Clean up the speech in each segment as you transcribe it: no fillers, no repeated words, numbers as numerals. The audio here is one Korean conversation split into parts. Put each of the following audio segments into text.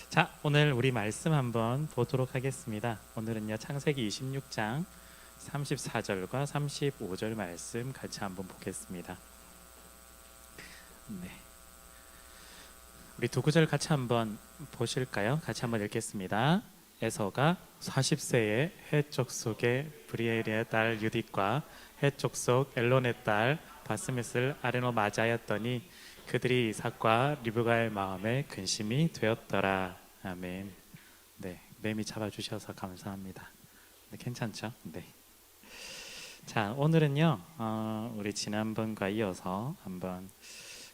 자, 오늘 우리 말씀 한번 보도록 하겠습니다. 오늘은요 창세기 26장 34절과 35절 말씀 같이 한번 보겠습니다. 네, 우리 두 구절 같이 한번 보실까요? 같이 한번 읽겠습니다. 에서가 40세에 해쪽 속의 브리엘의 딸 유딧과 해쪽 속 엘론의 딸 바스мет을 아르노 맞이하였더니 그들이 이삭과 리브가의 마음에 근심이 되었더라. 아멘. 네, 매미 잡아주셔서 감사합니다. 네, 괜찮죠? 네. 자, 오늘은요 우리 지난번과 이어서 한번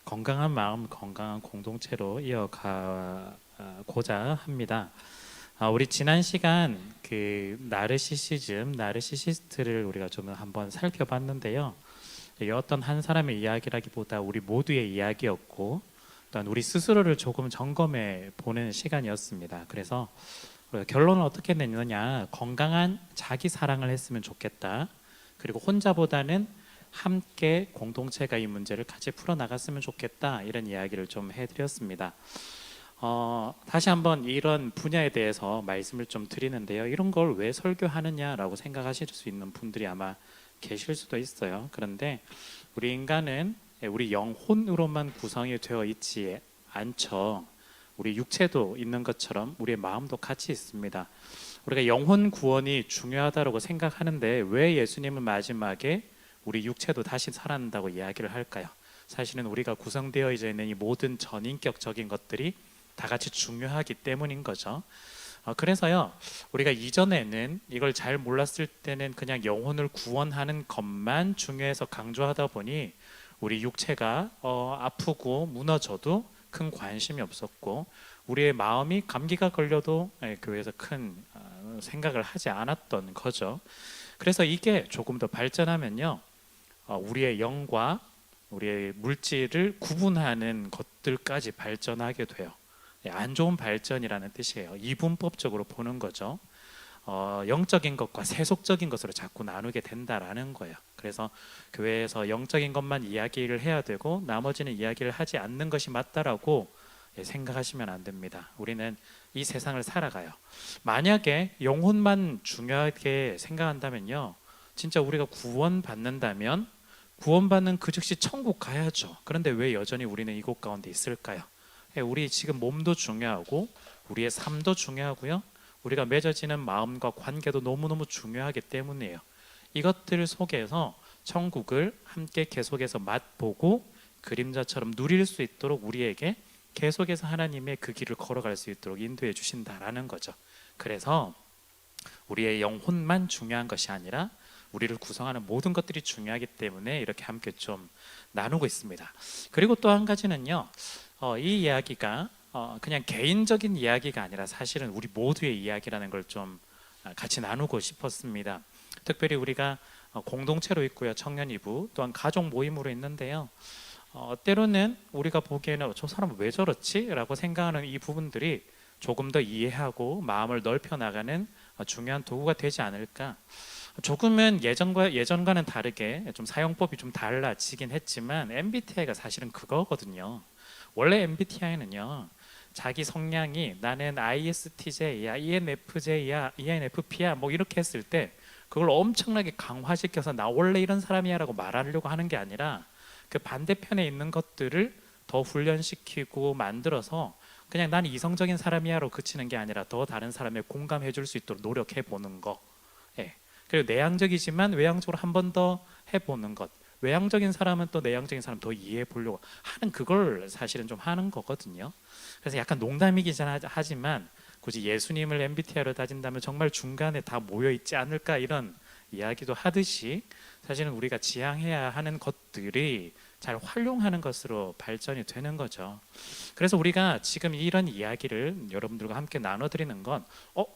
건강한 마음, 건강한 공동체로 이어가고자 합니다. 우리 지난 시간 그 나르시시스트를 우리가 좀 한번 살펴봤는데요. 이게 어떤 한 사람의 이야기라기보다 우리 모두의 이야기였고, 또한 우리 스스로를 조금 점검해 보는 시간이었습니다. 그래서 우리가 결론을 어떻게 내느냐, 건강한 자기 사랑을 했으면 좋겠다. 그리고 혼자보다는 함께 공동체가 이 문제를 같이 풀어나갔으면 좋겠다, 이런 이야기를 좀 해드렸습니다. 다시 한번 이런 분야에 대해서 말씀을 좀 드리는데요. 이런 걸 왜 설교하느냐라고 생각하실 수 있는 분들이 아마 계실 수도 있어요. 그런데 우리 인간은 우리 영혼으로만 구성이 되어 있지 않죠. 우리 육체도 있는 것처럼 우리의 마음도 같이 있습니다. 우리가 영혼 구원이 중요하다고 생각하는데 왜 예수님은 마지막에 우리 육체도 다시 살아난다고 이야기를 할까요? 사실은 우리가 구성되어 있는 이 모든 전인격적인 것들이 다 같이 중요하기 때문인 거죠. 그래서요, 우리가 이전에는 이걸 잘 몰랐을 때는 그냥 영혼을 구원하는 것만 중요해서 강조하다 보니 우리 육체가 아프고 무너져도 큰 관심이 없었고, 우리의 마음이 감기가 걸려도 교회에서 큰 생각을 하지 않았던 거죠. 그래서 이게 조금 더 발전하면요, 우리의 영과 우리의 물질을 구분하는 것들까지 발전하게 돼요. 안 좋은 발전이라는 뜻이에요. 이분법적으로 보는 거죠. 영적인 것과 세속적인 것으로 자꾸 나누게 된다라는 거예요. 그래서 교회에서 영적인 것만 이야기를 해야 되고 나머지는 이야기를 하지 않는 것이 맞다라고 생각하시면 안 됩니다. 우리는 이 세상을 살아가요. 만약에 영혼만 중요하게 생각한다면요, 진짜 우리가 구원받는다면 구원받는 그 즉시 천국 가야죠. 그런데 왜 여전히 우리는 이곳 가운데 있을까요? 우리 지금 몸도 중요하고 우리의 삶도 중요하고요, 우리가 맺어지는 마음과 관계도 너무너무 중요하기 때문이에요. 이것들 속에서 천국을 함께 계속해서 맛보고 그림자처럼 누릴 수 있도록 우리에게 계속해서 하나님의 그 길을 걸어갈 수 있도록 인도해 주신다라는 거죠. 그래서 우리의 영혼만 중요한 것이 아니라 우리를 구성하는 모든 것들이 중요하기 때문에 이렇게 함께 좀 나누고 있습니다. 그리고 또 한 가지는요, 이 이야기가 그냥 개인적인 이야기가 아니라 사실은 우리 모두의 이야기라는 걸 좀 같이 나누고 싶었습니다. 특별히 우리가 공동체로 있고요, 청년이부 또한 가족 모임으로 있는데요, 때로는 우리가 보기에는 저 사람은 왜 저렇지? 라고 생각하는 이 부분들이 조금 더 이해하고 마음을 넓혀 나가는 중요한 도구가 되지 않을까. 조금은 예전과는 다르게 좀 사용법이 좀 달라지긴 했지만 MBTI가 사실은 그거거든요. 원래 MBTI는요, 자기 성향이 나는 ISTJ야, ENFJ야, ENFP야 뭐 이렇게 했을 때 그걸 엄청나게 강화시켜서 나 원래 이런 사람이야 라고 말하려고 하는 게 아니라 그 반대편에 있는 것들을 더 훈련시키고 만들어서 그냥 난 이성적인 사람이야로 그치는 게 아니라 더 다른 사람에 공감해 줄 수 있도록 노력해 보는 거. 예. 그리고 내향적이지만 외향적으로 한 번 더 해보는 것. 외향적인 사람은 또 내향적인 사람 더 이해해 보려고 하는, 그걸 사실은 좀 하는 거거든요. 그래서 약간 농담이긴 하지만 굳이 예수님을 MBTI로 따진다면 정말 중간에 다 모여 있지 않을까, 이런 이야기도 하듯이 사실은 우리가 지향해야 하는 것들이 잘 활용하는 것으로 발전이 되는 거죠. 그래서 우리가 지금 이런 이야기를 여러분들과 함께 나눠드리는 건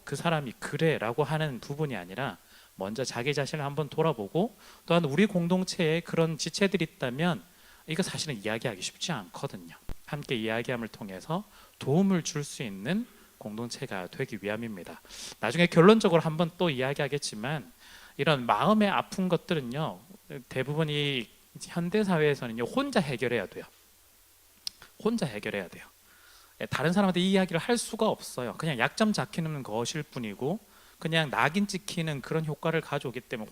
그 사람이 그래 라고 하는 부분이 아니라 먼저 자기 자신을 한번 돌아보고, 또한 우리 공동체에 그런 지체들이 있다면 이거 사실은 이야기하기 쉽지 않거든요. 함께 이야기함을 통해서 도움을 줄 수 있는 공동체가 되기 위함입니다. 나중에 결론적으로 한번 또 이야기하겠지만 이런 마음의 아픈 것들은요, 대부분 이 현대 사회에서는요 혼자 해결해야 돼요. 혼자 해결해야 돼요. 다른 사람한테 이 이야기를 할 수가 없어요. 그냥 약점 잡히는 것일 뿐이고 그냥 낙인 찍히는 그런 효과를 가져오기 때문에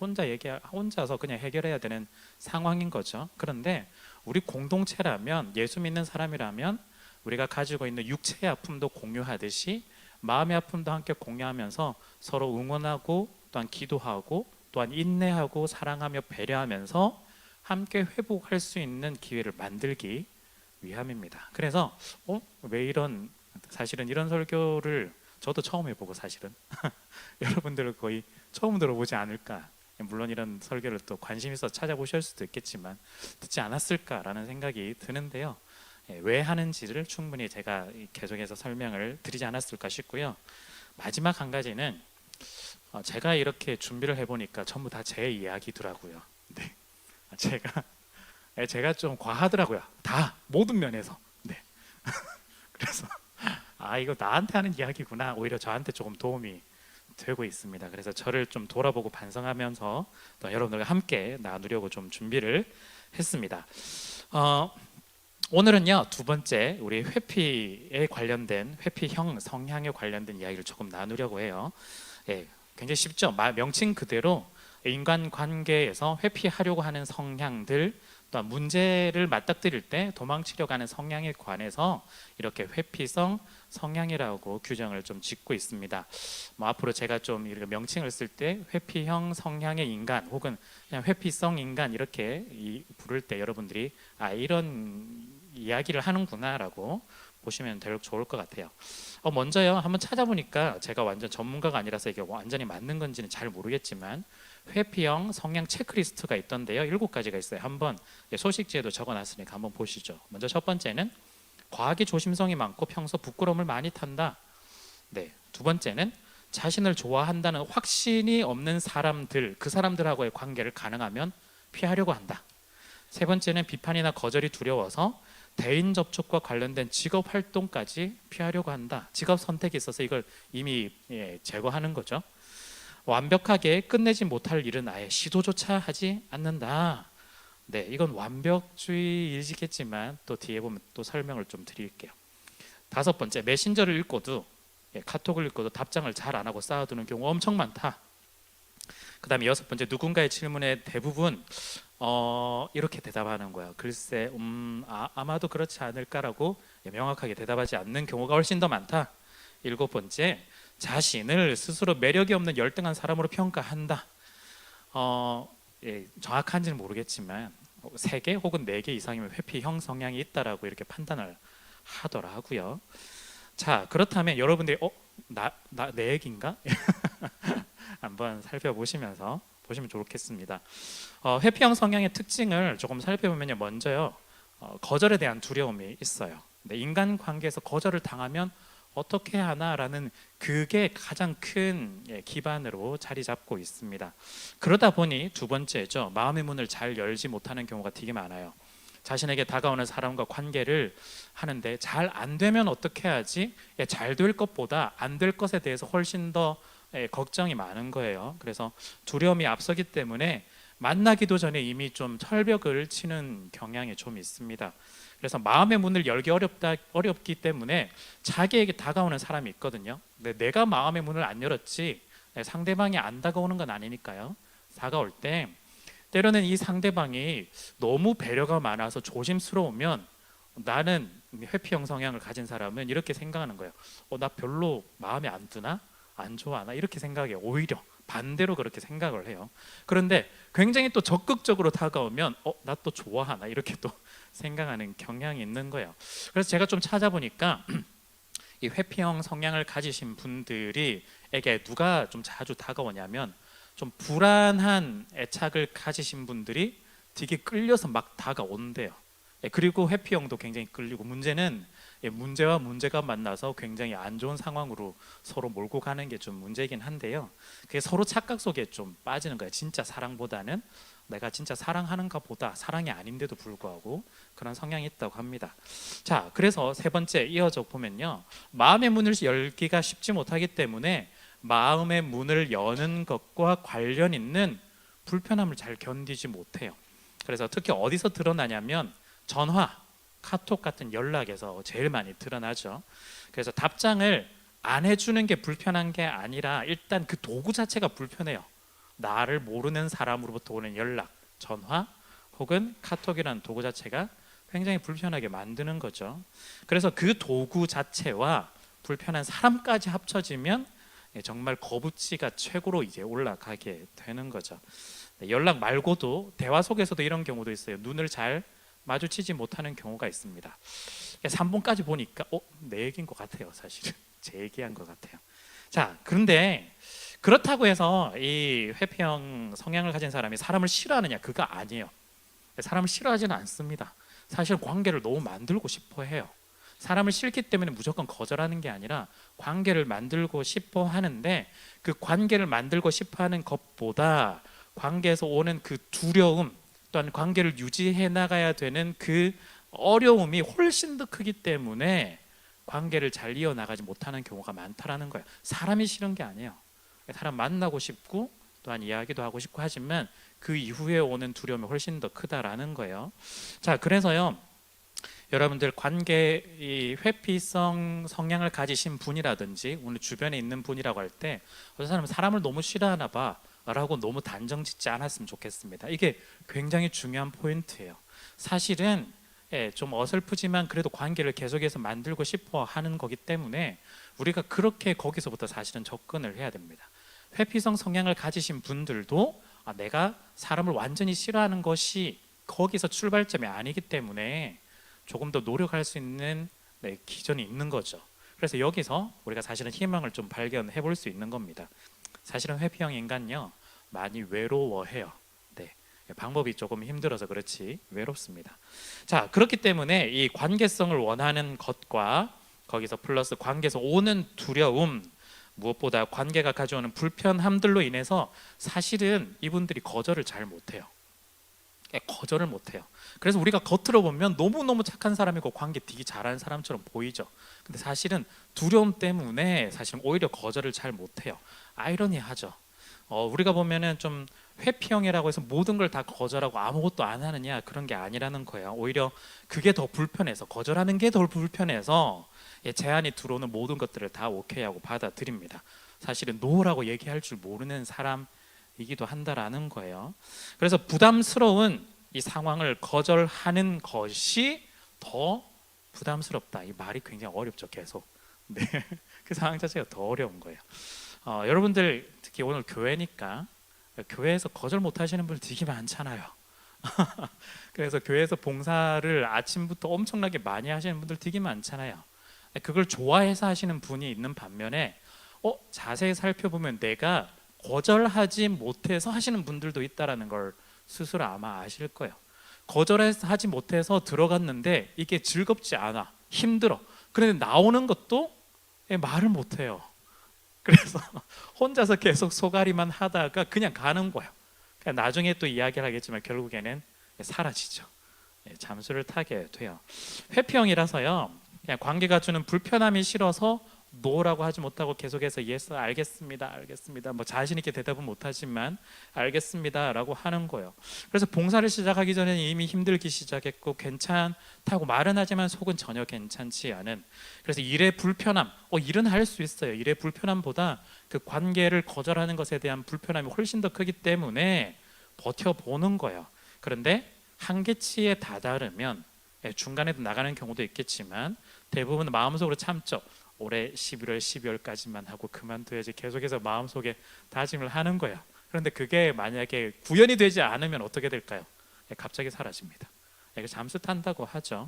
혼자서 그냥 해결해야 되는 상황인 거죠. 그런데 우리 공동체라면, 예수 믿는 사람이라면 우리가 가지고 있는 육체의 아픔도 공유하듯이 마음의 아픔도 함께 공유하면서 서로 응원하고 또한 기도하고 또한 인내하고 사랑하며 배려하면서 함께 회복할 수 있는 기회를 만들기 위함입니다. 그래서 사실은 이런 설교를 저도 처음 해보고 사실은 여러분들은 거의 처음 들어보지 않을까. 물론 이런 설교를 또 관심 있어 찾아보실 수도 있겠지만 듣지 않았을까라는 생각이 드는데요. 왜 하는지를 충분히 제가 계속해서 설명을 드리지 않았을까 싶고요. 마지막 한 가지는 제가 이렇게 준비를 해보니까 전부 다 제 이야기더라고요. 네, 제가 좀 과하더라고요. 다 모든 면에서. 네. 그래서 이거 나한테 하는 이야기구나. 오히려 저한테 조금 도움이 되고 있습니다. 그래서 저를 좀 돌아보고 반성하면서 또 여러분들과 함께 나누려고 좀 준비를 했습니다. 오늘은요, 두 번째 우리 회피에 관련된, 회피형 성향에 관련된 이야기를 조금 나누려고 해요. 굉장히 쉽죠. 명칭 그대로 인간관계에서 회피하려고 하는 성향들, 또 문제를 맞닥뜨릴 때 도망치려고 하는 성향에 관해서 이렇게 회피성 성향이라고 규정을 좀 짓고 있습니다. 앞으로 제가 좀 이렇게 명칭을 쓸 때 회피형 성향의 인간 혹은 그냥 회피성 인간 이렇게 부를 때 여러분들이 이런 이야기를 하는구나라고 보시면 좋을 것 같아요. 먼저요, 한번 찾아보니까 제가 완전 전문가가 아니라서 이게 완전히 맞는 건지는 잘 모르겠지만 회피형 성향 체크리스트가 있던데요. 7가지가 있어요. 한번 소식지에도 적어놨으니까 한번 보시죠. 먼저 첫 번째는 과하게 조심성이 많고 평소 부끄러움을 많이 탄다. 네. 두 번째는 자신을 좋아한다는 확신이 없는 사람들, 그 사람들하고의 관계를 가능하면 피하려고 한다. 세 번째는 비판이나 거절이 두려워서 대인 접촉과 관련된 직업 활동까지 피하려고 한다. 직업 선택이 있어서 이걸 이미 제거하는 거죠. 완벽하게 끝내지 못할 일은 아예 시도조차 하지 않는다. 네, 이건 완벽주의이시겠지만 또 뒤에 보면 또 설명을 좀 드릴게요. 다섯 번째, 메신저를 읽고도 카톡을 읽고도 답장을 잘 안 하고 쌓아두는 경우 엄청 많다. 그 다음에 여섯 번째, 누군가의 질문에 대부분 이렇게 대답하는 거예요. 글쎄, 아마도 그렇지 않을까라고 명확하게 대답하지 않는 경우가 훨씬 더 많다. 일곱 번째, 자신을 스스로 매력이 없는 열등한 사람으로 평가한다. 정확한지는 모르겠지만 3개 혹은 4개 이상이면 회피형 성향이 있다라고 이렇게 판단을 하더라고요. 자, 그렇다면 여러분들이 내 얘기인가? 한번 살펴보시면서 보시면 좋겠습니다. 회피형 성향의 특징을 조금 살펴보면요, 먼저요, 거절에 대한 두려움이 있어요. 인간관계에서 거절을 당하면 어떻게 하나라는 그게 가장 큰 기반으로 자리 잡고 있습니다. 그러다 보니 두 번째죠, 마음의 문을 잘 열지 못하는 경우가 되게 많아요. 자신에게 다가오는 사람과 관계를 하는데 잘 안 되면 어떻게 하지? 잘 될 것보다 안 될 것에 대해서 훨씬 더 걱정이 많은 거예요. 그래서 두려움이 앞서기 때문에 만나기도 전에 이미 좀 철벽을 치는 경향이 좀 있습니다. 그래서 마음의 문을 열기 어렵기 때문에 자기에게 다가오는 사람이 있거든요. 근데 내가 마음의 문을 안 열었지 상대방이 안 다가오는 건 아니니까요. 다가올 때 때로는 이 상대방이 너무 배려가 많아서 조심스러우면, 나는 회피형 성향을 가진 사람은 이렇게 생각하는 거예요. 나 별로 마음에 안 드나? 안 좋아하나? 이렇게 생각해요. 오히려 반대로 그렇게 생각을 해요. 그런데 굉장히 또 적극적으로 다가오면 나 또 좋아하나? 이렇게 또 생각하는 경향이 있는 거예요. 그래서 제가 좀 찾아보니까 이 회피형 성향을 가지신 분들에게 누가 좀 자주 다가오냐면, 좀 불안한 애착을 가지신 분들이 되게 끌려서 막 다가온대요. 그리고 회피형도 굉장히 끌리고, 문제는 문제와 문제가 만나서 굉장히 안 좋은 상황으로 서로 몰고 가는 게 좀 문제이긴 한데요. 그게 서로 착각 속에 좀 빠지는 거예요. 진짜 사랑보다는 내가 진짜 사랑하는가 보다 사랑이 아닌데도 불구하고 그런 성향이 있다고 합니다. 자, 그래서 세 번째 이어져 보면요, 마음의 문을 열기가 쉽지 못하기 때문에 마음의 문을 여는 것과 관련 있는 불편함을 잘 견디지 못해요. 그래서 특히 어디서 드러나냐면 전화, 카톡 같은 연락에서 제일 많이 드러나죠. 그래서 답장을 안 해주는 게 불편한 게 아니라 일단 그 도구 자체가 불편해요. 나를 모르는 사람으로부터 오는 연락, 전화 혹은 카톡이라는 도구 자체가 굉장히 불편하게 만드는 거죠. 그래서 그 도구 자체와 불편한 사람까지 합쳐지면 정말 거부치가 최고로 이제 올라가게 되는 거죠. 연락 말고도 대화 속에서도 이런 경우도 있어요. 눈을 잘 마주치지 못하는 경우가 있습니다. 3분까지 보니까 내 얘기인 것 같아요. 사실은 제 얘기한 것 같아요. 자, 그런데 그렇다고 해서 이 회피형 성향을 가진 사람이 사람을 싫어하느냐? 그거 아니에요. 사람을 싫어하지는 않습니다. 사실 관계를 너무 만들고 싶어 해요. 사람을 싫기 때문에 무조건 거절하는 게 아니라 관계를 만들고 싶어 하는데, 그 관계를 만들고 싶어 하는 것보다 관계에서 오는 그 두려움, 또한 관계를 유지해 나가야 되는 그 어려움이 훨씬 더 크기 때문에 관계를 잘 이어나가지 못하는 경우가 많다라는 거예요. 사람이 싫은 게 아니에요. 사람 만나고 싶고 또한 이야기도 하고 싶고 하지만 그 이후에 오는 두려움이 훨씬 더 크다라는 거예요. 자, 그래서요, 여러분들 관계 이 회피성 성향을 가지신 분이라든지 오늘 주변에 있는 분이라고 할 때 어떤 사람은 사람을 너무 싫어하나 봐 라고 너무 단정 짓지 않았으면 좋겠습니다. 이게 굉장히 중요한 포인트예요. 사실은 좀 어설프지만 그래도 관계를 계속해서 만들고 싶어 하는 거기 때문에 우리가 그렇게 거기서부터 사실은 접근을 해야 됩니다. 회피성 성향을 가지신 분들도 내가 사람을 완전히 싫어하는 것이 거기서 출발점이 아니기 때문에 조금 더 노력할 수 있는 기전이 있는 거죠. 그래서 여기서 우리가 사실은 희망을 좀 발견해 볼 수 있는 겁니다. 사실은 회피형 인간요, 많이 외로워해요. 네, 방법이 조금 힘들어서 그렇지 외롭습니다. 자, 그렇기 때문에 이 관계성을 원하는 것과 거기서 플러스 관계에서 오는 두려움, 무엇보다 관계가 가져오는 불편함들로 인해서 사실은 이분들이 거절을 잘 못해요. 거절을 못해요. 그래서 우리가 겉으로 보면 너무너무 착한 사람이고 관계 되게 잘하는 사람처럼 보이죠. 근데 사실은 두려움 때문에 사실은 오히려 거절을 잘 못해요. 아이러니하죠. 우리가 보면은 좀 회피형이라고 해서 모든 걸 다 거절하고 아무것도 안 하느냐, 그런 게 아니라는 거예요. 오히려 그게 더 불편해서, 거절하는 게 더 불편해서 제안이 들어오는 모든 것들을 다 오케이 하고 받아들입니다. 사실은 노라고 얘기할 줄 모르는 사람이기도 한다라는 거예요. 그래서 부담스러운 이 상황을 거절하는 것이 더 부담스럽다. 이 말이 굉장히 어렵죠, 계속. 네, 그 상황 자체가 더 어려운 거예요. 여러분들 특히 오늘 교회니까 교회에서 거절 못 하시는 분들 되게 많잖아요. 그래서 교회에서 봉사를 아침부터 엄청나게 많이 하시는 분들 되게 많잖아요. 그걸 좋아해서 하시는 분이 있는 반면에 자세히 살펴보면 내가 거절하지 못해서 하시는 분들도 있다라는 걸 스스로 아마 아실 거예요. 거절하지 못해서 들어갔는데 이게 즐겁지 않아, 힘들어. 그런데 나오는 것도 말을 못해요. 그래서 혼자서 계속 소가리만 하다가 그냥 가는 거예요. 그러니까 나중에 또 이야기를 하겠지만 결국에는 사라지죠. 잠수를 타게 돼요. 회피형이라서요, 그냥 관계가 주는 불편함이 싫어서 노라고 하지 못하고 계속해서 yes, 알겠습니다, 알겠습니다, 뭐 자신 있게 대답은 못하지만 알겠습니다라고 하는 거예요. 그래서 봉사를 시작하기 전에는 이미 힘들기 시작했고 괜찮다고 말은 하지만 속은 전혀 괜찮지 않은, 그래서 일의 불편함, 일은 할 수 있어요. 일의 불편함보다 그 관계를 거절하는 것에 대한 불편함이 훨씬 더 크기 때문에 버텨보는 거예요. 그런데 한계치에 다다르면 중간에도 나가는 경우도 있겠지만 대부분 마음속으로 참죠. 올해 11월, 12월까지만 하고 그만둬야지, 계속해서 마음속에 다짐을 하는 거예요. 그런데 그게 만약에 구현이 되지 않으면 어떻게 될까요? 갑자기 사라집니다. 이거 잠수 탄다고 하죠.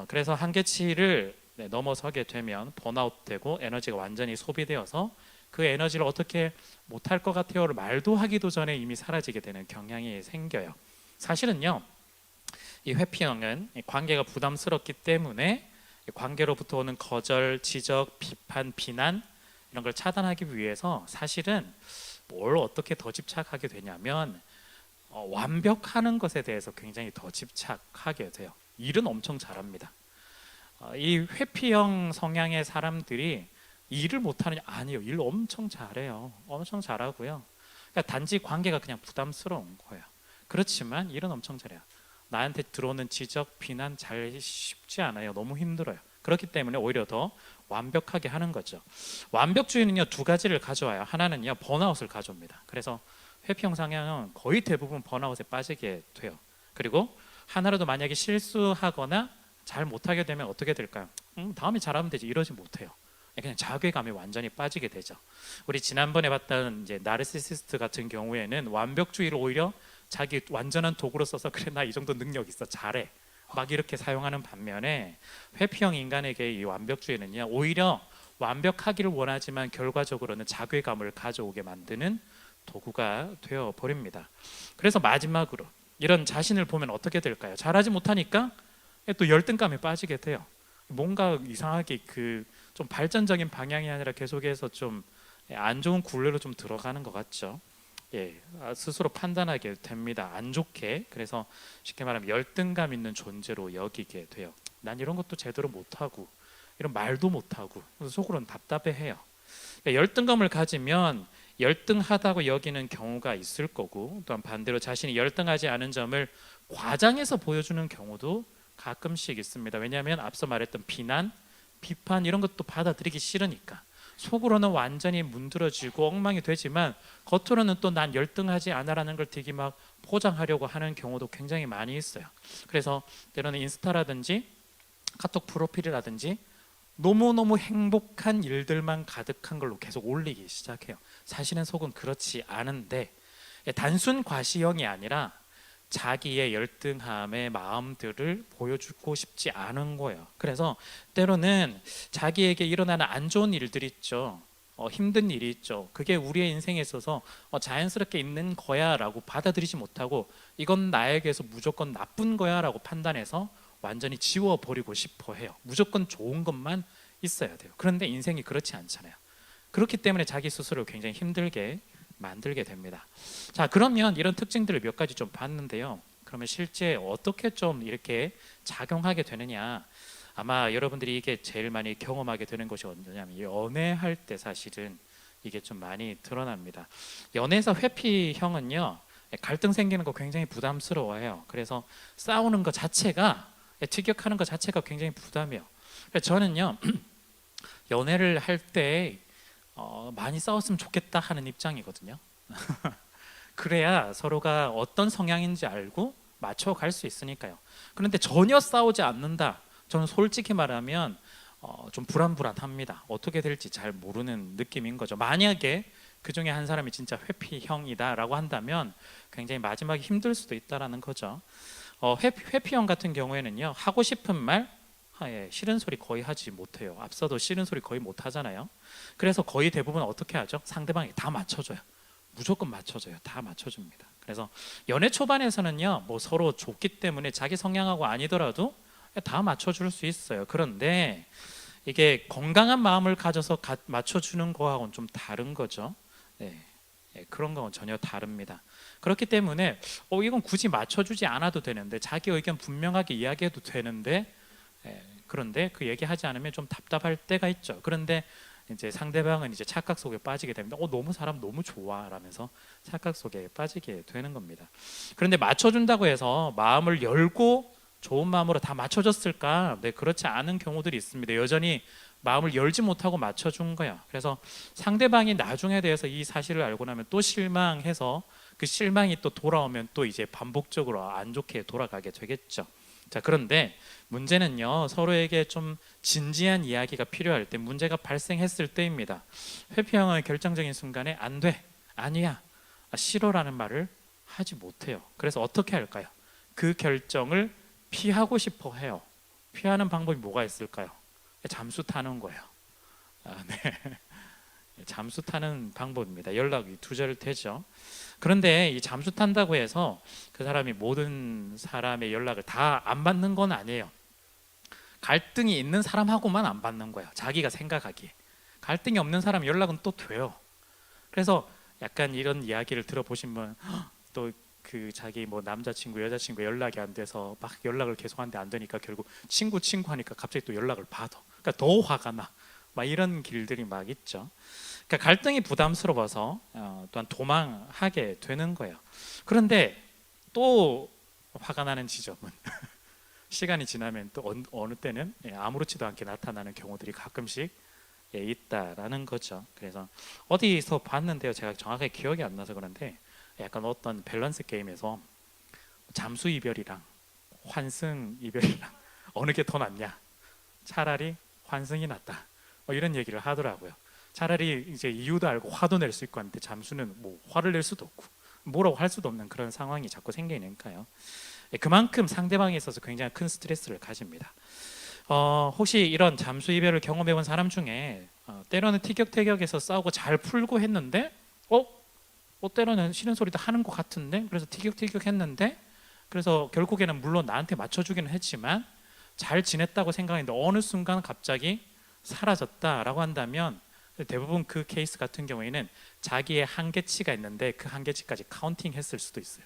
그래서 한계치를 넘어서게 되면 번아웃되고 에너지가 완전히 소비되어서 그 에너지를 어떻게 못할 것 같아요를 말도 하기도 전에 이미 사라지게 되는 경향이 생겨요. 사실은요, 이 회피형은 관계가 부담스럽기 때문에 관계로부터 오는 거절, 지적, 비판, 비난 이런 걸 차단하기 위해서 사실은 뭘 어떻게 더 집착하게 되냐면 완벽하는 것에 대해서 굉장히 더 집착하게 돼요. 일은 엄청 잘합니다. 이 회피형 성향의 사람들이 일을 못하느냐? 아니요, 일 엄청 잘해요. 엄청 잘하고요. 그러니까 단지 관계가 그냥 부담스러운 거예요. 그렇지만 일은 엄청 잘해요. 나한테 들어오는 지적, 비난 잘 쉽지 않아요. 너무 힘들어요. 그렇기 때문에 오히려 더 완벽하게 하는 거죠. 완벽주의는요, 두 가지를 가져와요. 하나는요, 번아웃을 가져옵니다. 그래서 회피형 성향은 거의 대부분 번아웃에 빠지게 돼요. 그리고 하나라도 만약에 실수하거나 잘 못하게 되면 어떻게 될까요? 다음에 잘하면 되지, 이러지 못해요. 그냥 자괴감에 완전히 빠지게 되죠. 우리 지난번에 봤던 이제 나르시시스트 같은 경우에는 완벽주의를 오히려 자기 완전한 도구로 써서 그래 나 이 정도 능력 있어 잘해 막 이렇게 사용하는 반면에 회피형 인간에게 이 완벽주의는요 오히려 완벽하기를 원하지만 결과적으로는 자괴감을 가져오게 만드는 도구가 되어 버립니다. 그래서 마지막으로 이런 자신을 보면 어떻게 될까요? 잘하지 못하니까 또 열등감에 빠지게 돼요. 뭔가 이상하게 그 좀 발전적인 방향이 아니라 계속해서 좀 안 좋은 굴레로 좀 들어가는 것 같죠. 예, 스스로 판단하게 됩니다. 안 좋게. 그래서 쉽게 말하면 열등감 있는 존재로 여기게 돼요. 난 이런 것도 제대로 못하고 이런 말도 못하고 속으로는 답답해해요. 그러니까 열등감을 가지면 열등하다고 여기는 경우가 있을 거고, 또한 반대로 자신이 열등하지 않은 점을 과장해서 보여주는 경우도 가끔씩 있습니다. 왜냐하면 앞서 말했던 비난, 비판 이런 것도 받아들이기 싫으니까 속으로는 완전히 문드러지고 엉망이 되지만 겉으로는 또 난 열등하지 않아라는 걸 되게 막 포장하려고 하는 경우도 굉장히 많이 있어요. 그래서 때로는 인스타라든지 카톡 프로필이라든지 너무너무 행복한 일들만 가득한 걸로 계속 올리기 시작해요. 사실은 속은 그렇지 않은데 단순 과시형이 아니라 자기의 열등함의 마음들을 보여주고 싶지 않은 거예요. 그래서 때로는 자기에게 일어나는 안 좋은 일들이 있죠. 힘든 일이 있죠. 그게 우리의 인생에 있어서 자연스럽게 있는 거야 라고 받아들이지 못하고 이건 나에게서 무조건 나쁜 거야 라고 판단해서 완전히 지워버리고 싶어 해요. 무조건 좋은 것만 있어야 돼요. 그런데 인생이 그렇지 않잖아요. 그렇기 때문에 자기 스스로를 굉장히 힘들게 만들게 됩니다. 자, 그러면 이런 특징들을 몇 가지 좀 봤는데요. 그러면 실제 어떻게 좀 이렇게 작용하게 되느냐? 아마 여러분들이 이게 제일 많이 경험하게 되는 것이 언제냐면 연애할 때 사실은 이게 좀 많이 드러납니다. 연애에서 회피형은요 갈등 생기는 거 굉장히 부담스러워해요. 그래서 싸우는 것 자체가 티격하는 것 자체가 굉장히 부담이에요. 저는요 연애를 할때 많이 싸웠으면 좋겠다 하는 입장이거든요. 그래야 서로가 어떤 성향인지 알고 맞춰갈 수 있으니까요. 그런데 전혀 싸우지 않는다. 저는 솔직히 말하면 좀 불안합니다. 어떻게 될지 잘 모르는 느낌인 거죠. 만약에 그 중에 한 사람이 진짜 회피형이다라고 한다면 굉장히 마지막에 힘들 수도 있다라는 거죠. 회피형 같은 경우에는요 하고 싶은 말 싫은 소리 거의 하지 못해요. 앞서도 싫은 소리 거의 못 하잖아요. 그래서 거의 대부분 어떻게 하죠? 상대방이 다 맞춰줘요. 무조건 맞춰줘요. 다 맞춰줍니다. 그래서 연애 초반에서는요 뭐 서로 좋기 때문에 자기 성향하고 아니더라도 다 맞춰줄 수 있어요. 그런데 이게 건강한 마음을 가져서 맞춰주는 거하고는 좀 다른 거죠. 네. 그런 건 전혀 다릅니다. 그렇기 때문에 이건 굳이 맞춰주지 않아도 되는데 자기 의견 분명하게 이야기해도 되는데 그런데 그 얘기하지 않으면 좀 답답할 때가 있죠. 그런데 이제 상대방은 이제 착각 속에 빠지게 됩니다. 너무 사람 너무 좋아라면서 착각 속에 빠지게 되는 겁니다. 그런데 맞춰준다고 해서 마음을 열고 좋은 마음으로 다 맞춰줬을까? 네, 그렇지 않은 경우들이 있습니다. 여전히 마음을 열지 못하고 맞춰준 거야. 그래서 상대방이 나중에 대해서 이 사실을 알고 나면 또 실망해서 그 실망이 또 돌아오면 또 이제 반복적으로 안 좋게 돌아가게 되겠죠. 자, 그런데 문제는요 서로에게 좀 진지한 이야기가 필요할 때 문제가 발생했을 때입니다. 회피형은 결정적인 순간에 안 돼, 아니야, 싫어라는 말을 하지 못해요. 그래서 어떻게 할까요? 그 결정을 피하고 싶어 해요. 피하는 방법이 뭐가 있을까요? 잠수 타는 거예요. 네. 잠수 타는 방법입니다. 연락이 두절되죠. 그런데 이 잠수 탄다고 해서 그 사람이 모든 사람의 연락을 다 안 받는 건 아니에요. 갈등이 있는 사람하고만 안 받는 거예요. 자기가 생각하기에. 갈등이 없는 사람 연락은 또 돼요. 그래서 약간 이런 이야기를 들어보시면 또 그 자기 뭐 남자친구 여자친구 연락이 안 돼서 막 연락을 계속 하는데 안 되니까 결국 친구 하니까 갑자기 또 연락을 받아. 그러니까 더 화가 나. 막 이런 길들이 막 있죠. 그러니까 갈등이 부담스러워서 또한 도망하게 되는 거예요. 그런데 또 화가 나는 지점은 시간이 지나면 또 어느 때는 아무렇지도 않게 나타나는 경우들이 가끔씩 있다라는 거죠. 그래서 어디서 봤는데요. 제가 정확하게 기억이 안 나서 그런데 약간 어떤 밸런스 게임에서 잠수 이별이랑 환승 이별이랑 어느 게 더 낫냐? 차라리 환승이 낫다. 이런 얘기를 하더라고요. 차라리 이제 이유도 알고 화도 낼 수 있고 한데 잠수는 뭐 화를 낼 수도 없고 뭐라고 할 수도 없는 그런 상황이 자꾸 생기니까요. 그만큼 상대방에 있어서 굉장히 큰 스트레스를 가집니다. 혹시 이런 잠수 이별을 경험해 본 사람 중에 때로는 티격태격해서 싸우고 잘 풀고 했는데 때로는 싫은 소리도 하는 것 같은데 그래서 티격태격 했는데 그래서 결국에는 물론 나한테 맞춰주기는 했지만 잘 지냈다고 생각했는데 어느 순간 갑자기 사라졌다라고 한다면 대부분 그 케이스 같은 경우에는 자기의 한계치가 있는데 그 한계치까지 카운팅 했을 수도 있어요.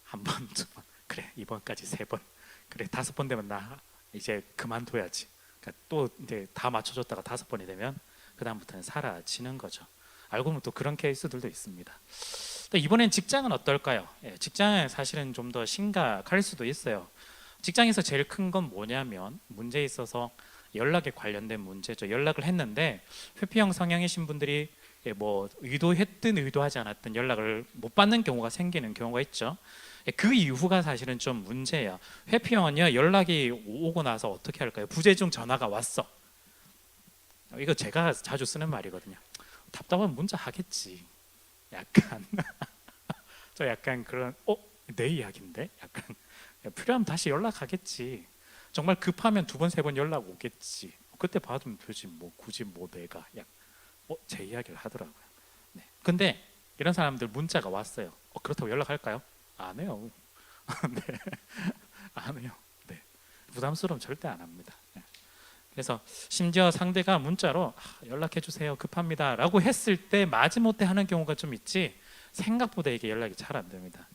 한 번, 두 번, 그래 이번까지 세 번, 그래 5번 되면 나 이제 그만둬야지. 그러니까 또 이제 다 맞춰줬다가 5번이 되면 그 다음부터는 사라지는 거죠. 알고 보면 또 그런 케이스들도 있습니다. 또 이번엔 직장은 어떨까요? 직장은 사실은 좀 더 심각할 수도 있어요. 직장에서 제일 큰 건 뭐냐면 문제에 있어서 연락에 관련된 문제죠. 연락을 했는데 회피형 성향이신 분들이 뭐 의도했든 의도하지 않았든 연락을 못 받는 경우가 생기는 경우가 있죠. 그 이후가 사실은 좀 문제예요. 회피형은요 연락이 오고 나서 어떻게 할까요? 부재중 전화가 왔어. 이거 제가 자주 쓰는 말이거든요. 답답하면 문자 하겠지. 약간 저 약간 그런 내 이야기인데 약간 필요하면 다시 연락하겠지. 정말 급하면 2번, 3번 연락 오겠지. 그때 받으면 되지 뭐 굳이 뭐 내가 제 이야기를 하더라고요. 네. 근데 이런 사람들 문자가 왔어요. 그렇다고 연락할까요? 안 해요. 네. 안 해요. 네. 부담스러움 절대 안 합니다. 네. 그래서 심지어 상대가 문자로 연락해 주세요 급합니다라고 했을 때 마지못해 하는 경우가 좀 있지 생각보다 이게 연락이 잘 안 됩니다.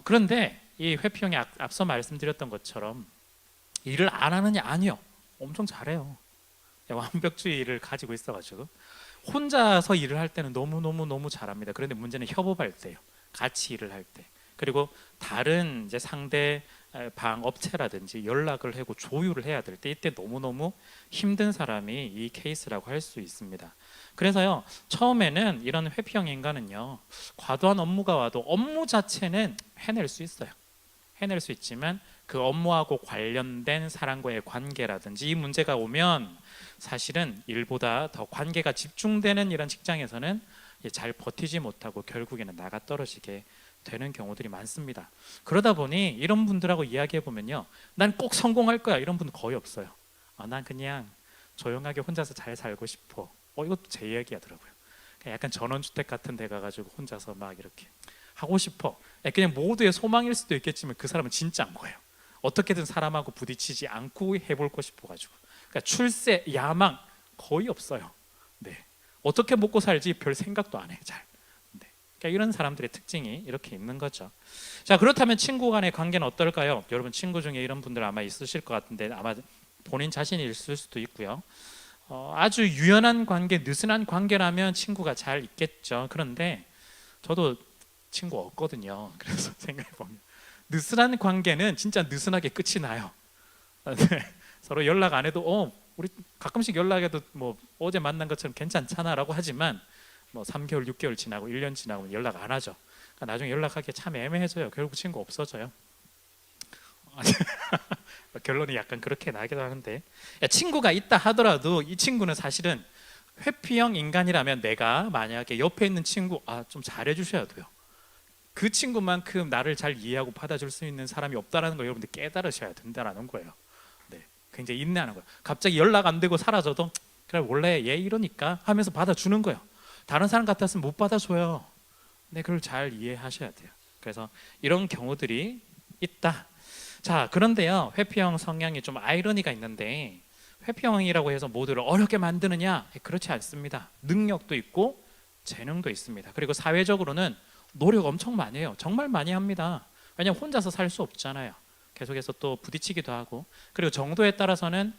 그런데 이 회피형이 앞서 말씀드렸던 것처럼 일을 안 하느냐? 아니요. 엄청 잘해요. 완벽주의를 가지고 있어가지고 혼자서 일을 할 때는 너무 잘합니다. 그런데 문제는 협업할 때요. 같이 일을 할 때. 그리고 다른 이제 상대 방 업체라든지 연락을 하고 조율을 해야 될 때 이때 너무너무 힘든 사람이 이 케이스라고 할 수 있습니다. 그래서요 처음에는 이런 회피형 인간은요 과도한 업무가 와도 업무 자체는 해낼 수 있어요. 해낼 수 있지만 그 업무하고 관련된 사람과의 관계라든지 이 문제가 오면 사실은 일보다 더 관계가 집중되는 이런 직장에서는 잘 버티지 못하고 결국에는 나가 떨어지게 되는 경우들이 많습니다. 그러다 보니 이런 분들하고 이야기해 보면요 난 꼭 성공할 거야 이런 분은 거의 없어요. 난 그냥 조용하게 혼자서 잘 살고 싶어. 이것도 제 이야기하더라고요. 약간 전원주택 같은 데 가가지고 혼자서 막 이렇게 하고 싶어. 그냥 모두의 소망일 수도 있겠지만 그 사람은 진짜 안 거예요. 어떻게든 사람하고 부딪히지 않고 해볼고 싶어가지고. 그러니까 출세, 야망 거의 없어요. 네. 어떻게 먹고 살지 별 생각도 안 해. 잘. 네. 그러니까 이런 사람들의 특징이 이렇게 있는 거죠. 자, 그렇다면 친구 간의 관계는 어떨까요? 여러분 친구 중에 이런 분들 아마 있으실 것 같은데 아마 본인 자신이 있을 수도 있고요. 아주 유연한 관계, 느슨한 관계라면 친구가 잘 있겠죠. 그런데 저도 친구 없거든요. 그래서 생각해 보면 느슨한 관계는 진짜 느슨하게 끝이 나요. 네. 서로 연락 안 해도 우리 가끔씩 연락해도 뭐 어제 만난 것처럼 괜찮잖아라고 하지만 뭐 3개월, 6개월 지나고 1년 지나고 연락 안 하죠. 그러니까 나중에 연락하기 참 애매해져요. 결국 친구 없어져요. 결론이 약간 그렇게 나기도 하는데 친구가 있다 하더라도 이 친구는 사실은 회피형 인간이라면 내가 만약에 옆에 있는 친구 좀 잘해주셔야 돼요. 그 친구만큼 나를 잘 이해하고 받아줄 수 있는 사람이 없다라는 걸 여러분들 깨달으셔야 된다는 거예요. 네, 굉장히 인내하는 거예요. 갑자기 연락 안 되고 사라져도 그래 원래 얘 이러니까 하면서 받아주는 거예요. 다른 사람 같았으면 못 받아줘요. 네, 그걸 잘 이해하셔야 돼요. 그래서 이런 경우들이 있다. 자, 그런데요 회피형 성향이 좀 아이러니가 있는데 회피형이라고 해서 모두를 어렵게 만드느냐? 그렇지 않습니다. 능력도 있고 재능도 있습니다. 그리고 사회적으로는 노력 엄청 많이 해요. 정말 많이 합니다. 왜냐하면 혼자서 살 수 없잖아요. 계속해서 또 부딪히기도 하고 그리고 정도에 따라서는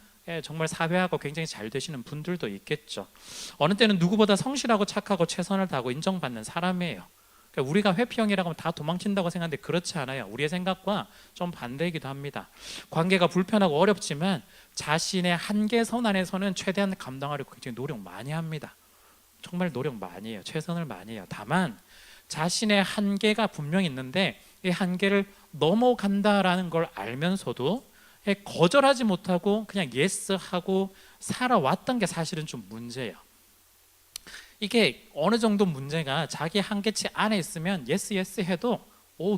정말 사회하고 굉장히 잘 되시는 분들도 있겠죠. 어느 때는 누구보다 성실하고 착하고 최선을 다하고 인정받는 사람이에요. 그러니까 우리가 회피형이라고 하면 다 도망친다고 생각하는데 그렇지 않아요. 우리의 생각과 좀 반대이기도 합니다. 관계가 불편하고 어렵지만 자신의 한계선 안에서는 최대한 감당하려고 굉장히 노력 많이 합니다. 정말 노력 많이 해요. 최선을 많이 해요. 다만 자신의 한계가 분명히 있는데 이 한계를 넘어간다라는 걸 알면서도 거절하지 못하고 그냥 예스 하고 살아왔던 게 사실은 좀 문제예요. 이게 어느 정도 문제가 자기 한계치 안에 있으면 예스 예스 해도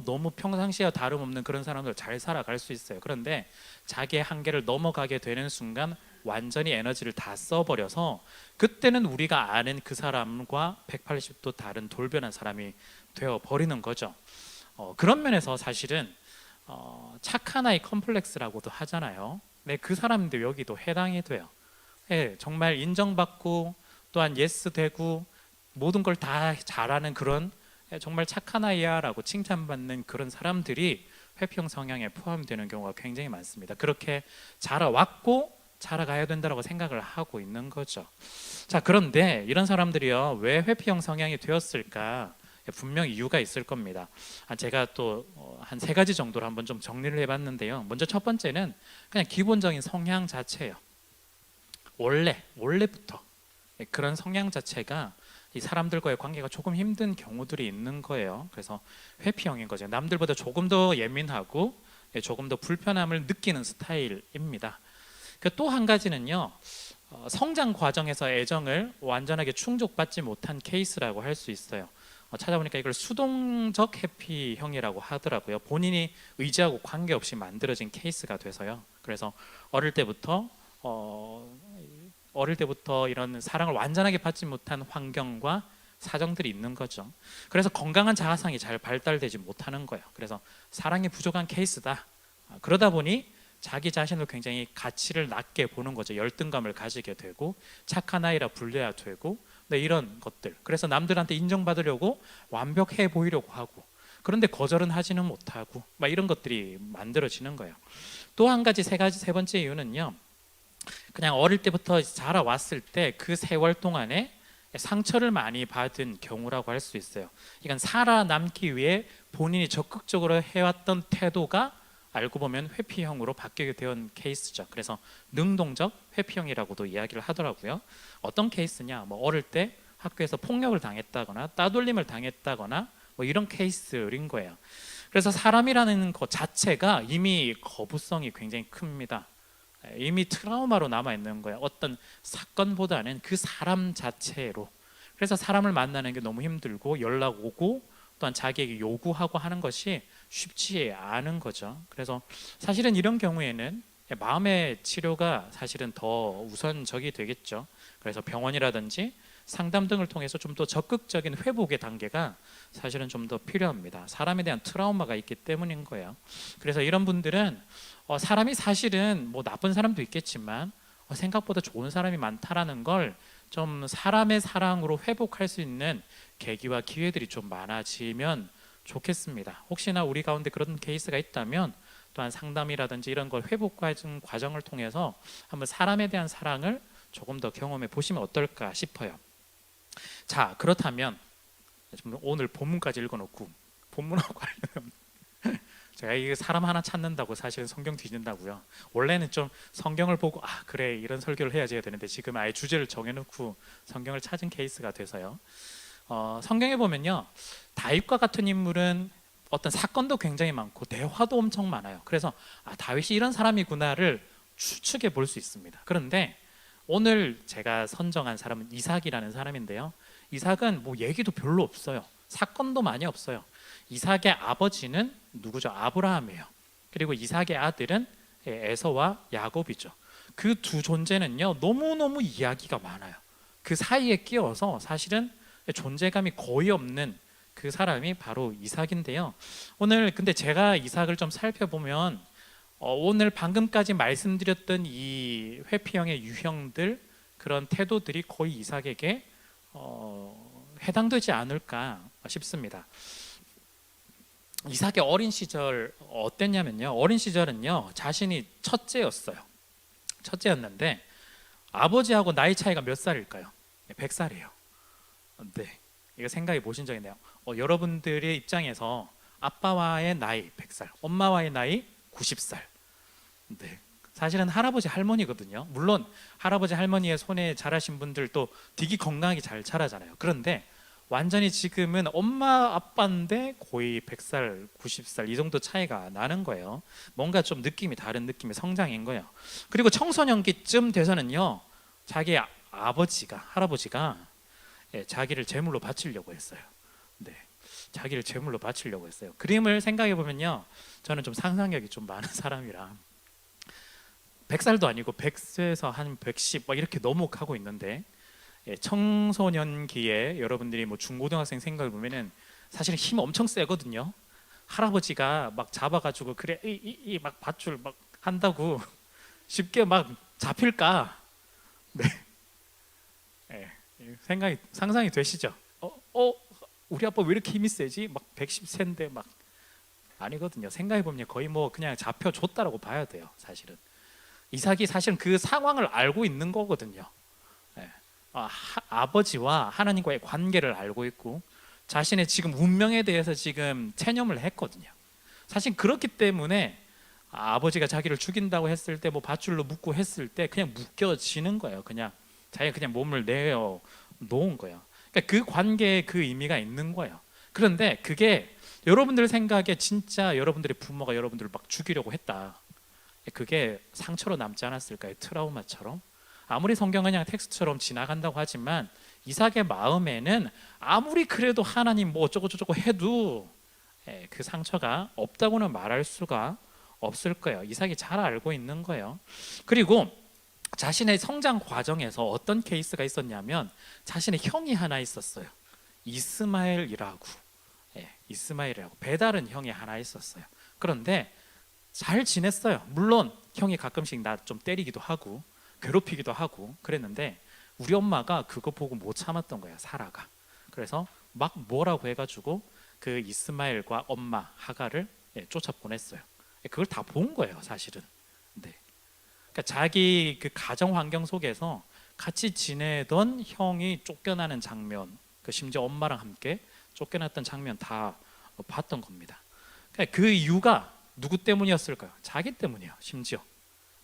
너무 평상시와 다름없는 그런 사람들 잘 살아갈 수 있어요. 그런데 자기의 한계를 넘어가게 되는 순간 완전히 에너지를 다 써버려서 그때는 우리가 아는 그 사람과 180도 다른 돌변한 사람이 되어버리는 거죠. 그런 면에서 사실은 착한 아이 컴플렉스라고도 하잖아요. 네, 그 사람들 여기도 해당이 돼요. 네, 정말 인정받고 또한 예스 되고 모든 걸 다 잘하는 그런 정말 착한 아이야 라고 칭찬받는 그런 사람들이 회피형 성향에 포함되는 경우가 굉장히 많습니다. 그렇게 자라왔고 자라가야 된다고 생각을 하고 있는 거죠. 자, 그런데 이런 사람들이요 왜 회피형 성향이 되었을까? 분명 이유가 있을 겁니다. 제가 또 한 3가지 정도로 한번 좀 정리를 해봤는데요. 먼저 첫 번째는 그냥 기본적인 성향 자체예요. 원래부터 그런 성향 자체가 이 사람들과의 관계가 조금 힘든 경우들이 있는 거예요. 그래서 회피형인 거죠. 남들보다 조금 더 예민하고 조금 더 불편함을 느끼는 스타일입니다. 또 한 가지는요, 성장 과정에서 애정을 완전하게 충족받지 못한 케이스라고 할 수 있어요. 찾아보니까 이걸 수동적 회피형이라고 하더라고요. 본인이 의지하고 관계없이 만들어진 케이스가 돼서요. 그래서 어릴 때부터 이런 사랑을 완전하게 받지 못한 환경과 사정들이 있는 거죠. 그래서 건강한 자아상이 잘 발달되지 못하는 거예요. 그래서 사랑이 부족한 케이스다. 그러다 보니 자기 자신을 굉장히 가치를 낮게 보는 거죠. 열등감을 가지게 되고 착한 아이라 불려야 되고 이런 것들. 그래서 남들한테 인정받으려고 완벽해 보이려고 하고 그런데 거절은 하지는 못하고 이런 것들이 만들어지는 거예요. 또 한 가지 세 번째 이유는요. 그냥 어릴 때부터 자라왔을 때 그 세월 동안에 상처를 많이 받은 경우라고 할 수 있어요. 이건 살아남기 위해 본인이 적극적으로 해왔던 태도가 알고 보면 회피형으로 바뀌게 된 케이스죠. 그래서 능동적 회피형이라고도 이야기를 하더라고요. 어떤 케이스냐? 어릴 때 학교에서 폭력을 당했다거나 따돌림을 당했다거나 이런 케이스인 거예요. 그래서 사람이라는 것 자체가 이미 거부성이 굉장히 큽니다. 이미 트라우마로 남아 있는 거예요. 어떤 사건보다는 그 사람 자체로. 그래서 사람을 만나는 게 너무 힘들고 연락 오고 또한 자기에게 요구하고 하는 것이 쉽지 않은 거죠. 그래서 사실은 이런 경우에는 마음의 치료가 사실은 더 우선적이 되겠죠. 그래서 병원이라든지 상담 등을 통해서 좀 더 적극적인 회복의 단계가 사실은 좀 더 필요합니다. 사람에 대한 트라우마가 있기 때문인 거예요. 그래서 이런 분들은 사람이 사실은 나쁜 사람도 있겠지만 생각보다 좋은 사람이 많다라는 걸 좀 사람의 사랑으로 회복할 수 있는 계기와 기회들이 좀 많아지면 좋겠습니다. 혹시나 우리 가운데 그런 케이스가 있다면 또한 상담이라든지 이런 걸 회복 과정을 통해서 한번 사람에 대한 사랑을 조금 더 경험해 보시면 어떨까 싶어요. 자, 그렇다면 오늘 본문까지 읽어놓고 본문하고 관련 제가 이게 사람 하나 찾는다고 사실은 성경 뒤진다고요. 원래는 좀 성경을 보고 그래 이런 설교를 해야지 해야 되는데 지금 아예 주제를 정해놓고 성경을 찾은 케이스가 돼서요. 성경에 보면요, 다윗과 같은 인물은 어떤 사건도 굉장히 많고 대화도 엄청 많아요. 그래서 다윗이 이런 사람이구나를 추측해 볼 수 있습니다. 그런데 오늘 제가 선정한 사람은 이삭이라는 사람인데요. 이삭은 얘기도 별로 없어요. 사건도 많이 없어요. 이삭의 아버지는 누구죠? 아브라함이에요. 그리고 이삭의 아들은 에서와 야곱이죠. 그 두 존재는요 너무너무 이야기가 많아요. 그 사이에 끼어서 사실은 존재감이 거의 없는 그 사람이 바로 이삭인데요. 오늘 근데 제가 이삭을 좀 살펴보면 오늘 방금까지 말씀드렸던 이 회피형의 유형들 그런 태도들이 거의 이삭에게 해당되지 않을까 싶습니다. 이삭의 어린 시절 어땠냐면요, 어린 시절은요 자신이 첫째였는데 아버지하고 나이 차이가 몇 살일까요? 100살이에요. 네, 이거 생각해 보신 적 있나요? 여러분들의 입장에서 아빠와의 나이 100살, 엄마와의 나이 90살. 네. 사실은 할아버지 할머니거든요. 물론 할아버지 할머니의 손에 자라신 분들도 되게 건강하게 잘 자라잖아요. 그런데 완전히 지금은 엄마 아빠인데 거의 100살, 90살 이 정도 차이가 나는 거예요. 뭔가 좀 느낌이 다른 느낌의 성장인 거예요. 그리고 청소년기쯤 돼서는요, 자기 아버지가 할아버지가 자기를 제물로 바치려고 했어요. 네, 자기를 제물로 바치려고 했어요. 그림을 생각해 보면요, 저는 좀 상상력이 좀 많은 사람이라 100살도 아니고 100세에서 한 110 막 이렇게 넘어가고 있는데, 청소년기에 여러분들이 뭐 중고등학생 생각해 보면은 사실은 힘 엄청 세거든요. 할아버지가 막 잡아가지고 그래 이 막 밧줄 막 한다고 쉽게 막 잡힐까? 네, 예, 생각이 상상이 되시죠? 우리 아빠 왜 이렇게 힘이 세지? 막 110세인데 막 아니거든요. 생각해 보면 거의 뭐 그냥 잡혀줬다라고 봐야 돼요. 사실은 이삭이 사실은 그 상황을 알고 있는 거거든요. 예. 아버지와 하나님과의 관계를 알고 있고 자신의 지금 운명에 대해서 지금 체념을 했거든요. 사실 그렇기 때문에 아버지가 자기를 죽인다고 했을 때 뭐 밧줄로 묶고 했을 때 그냥 묶여지는 거예요. 그냥 자기가 그냥 몸을 내어 놓은 거예요. 그러니까 그 관계에 그 의미가 있는 거예요. 그런데 그게 여러분들 생각에 진짜 여러분들의 부모가 여러분들을 막 죽이려고 했다, 그게 상처로 남지 않았을까요? 트라우마처럼. 아무리 성경은 그냥 텍스트처럼 지나간다고 하지만 이삭의 마음에는 아무리 그래도 하나님 뭐 어쩌고 저쩌고 해도 그 상처가 없다고는 말할 수가 없을 거예요. 이삭이 잘 알고 있는 거예요. 그리고 자신의 성장 과정에서 어떤 케이스가 있었냐면 자신의 형이 하나 있었어요. 이스마엘이라고. 이스마엘이라고 배다른 형이 하나 있었어요. 그런데 잘 지냈어요. 물론 형이 가끔씩 나 좀 때리기도 하고 괴롭히기도 하고 그랬는데 우리 엄마가 그거 보고 못 참았던 거야, 사라가. 그래서 막 뭐라고 해가지고 그 이스마엘과 엄마 하가를 쫓아보냈어요. 그걸 다 본 거예요, 사실은. 네. 그러니까 자기 그 가정 환경 속에서 같이 지내던 형이 쫓겨나는 장면, 그 심지어 엄마랑 함께 쫓겨났던 장면 다 봤던 겁니다. 그러니까 그 이유가 누구 때문이었을까요? 자기 때문이에요, 심지어.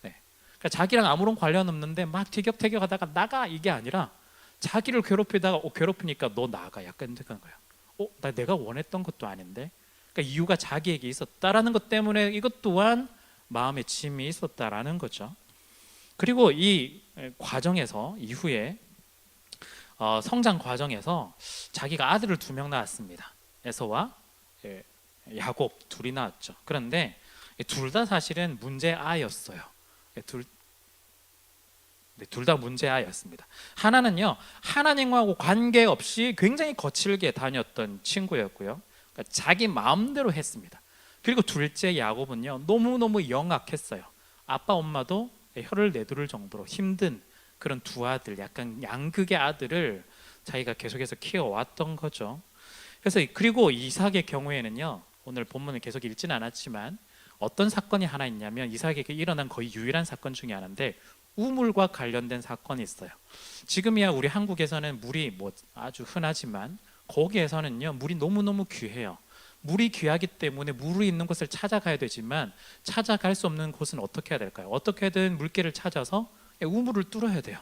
네. 그러니까 자기랑 아무런 관련 없는데 막 티격태격하다가 나가, 이게 아니라 자기를 괴롭히다가 괴롭히니까 너 나가, 약간 그런 거예요. 내가 원했던 것도 아닌데. 그러니까 이유가 자기에게 있었다라는 것 때문에 이것 또한 마음에 짐이 있었다라는 거죠. 그리고 이 과정에서 이후에 성장 과정에서 자기가 아들을 2명 낳았습니다. 에서와 야곱 둘이 낳았죠. 그런데 둘 다 사실은 문제아였어요. 둘 다 문제아였습니다. 하나는요, 하나님하고 관계없이 굉장히 거칠게 다녔던 친구였고요. 그러니까 자기 마음대로 했습니다. 그리고 둘째 야곱은요, 너무너무 영악했어요. 아빠 엄마도 혀를 내두를 정도로 힘든 그런 두 아들, 약간 양극의 아들을 자기가 계속해서 키워왔던 거죠. 그래서 그리고 이삭의 경우에는요, 오늘 본문을 계속 읽지는 않았지만 어떤 사건이 하나 있냐면 이삭에게 일어난 거의 유일한 사건 중에 하나인데 우물과 관련된 사건이 있어요. 지금이야 우리 한국에서는 물이 뭐 아주 흔하지만 거기에서는요, 물이 너무너무 귀해요. 물이 귀하기 때문에 물이 있는 곳을 찾아가야 되지만 찾아갈 수 없는 곳은 어떻게 해야 될까요? 어떻게든 물길을 찾아서 우물을 뚫어야 돼요.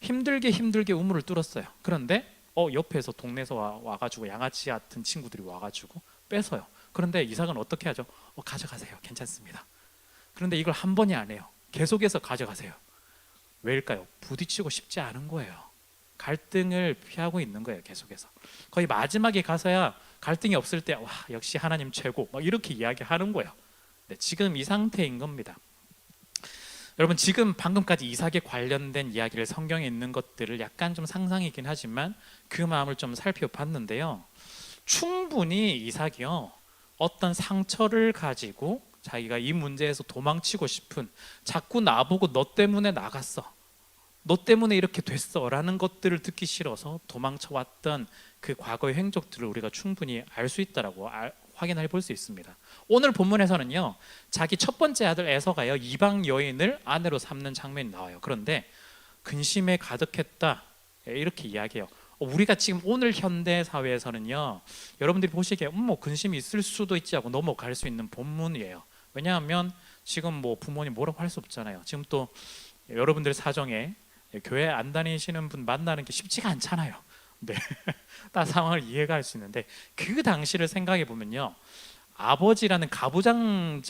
힘들게 우물을 뚫었어요. 그런데 옆에서 동네에서 와가지고 양아치 같은 친구들이 와가지고 뺏어요. 그런데 이삭은 어떻게 하죠? 가져가세요, 괜찮습니다. 그런데 이걸 한 번이 아니에요. 계속해서 가져가세요. 왜일까요? 부딪히고 싶지 않은 거예요. 갈등을 피하고 있는 거예요, 계속해서. 거의 마지막에 가서야 갈등이 없을 때 와, 역시 하나님 최고, 막 이렇게 이야기하는 거예요. 네, 지금 이 상태인 겁니다. 여러분, 지금 방금까지 이삭에 관련된 이야기를 성경에 있는 것들을 약간 좀 상상이긴 하지만 그 마음을 좀 살펴봤는데요, 충분히 이삭이요, 어떤 상처를 가지고 자기가 이 문제에서 도망치고 싶은, 자꾸 나보고 너 때문에 나갔어, 너 때문에 이렇게 됐어 라는 것들을 듣기 싫어서 도망쳐왔던 그 과거의 행적들을 우리가 충분히 알 수 있다라고 확인해 볼 수 있습니다. 오늘 본문에서는요, 자기 첫 번째 아들 에서가요, 이방 여인을 아내로 삼는 장면이 나와요. 그런데 근심에 가득했다, 이렇게 이야기해요. 우리가 지금 오늘 현대 사회에서는요, 여러분들이 보시기에 뭐 근심이 있을 수도 있지 하고 넘어갈 수 있는 본문이에요. 왜냐하면 지금 뭐 부모님 뭐라고 할 수 없잖아요. 지금 또 여러분들 사정에 교회 안 다니시는 분 만나는 게 쉽지가 않잖아요. 네, 다 상황을 이해가 할 수 있는데, 그 당시를 생각해 보면요, 아버지라는 가부장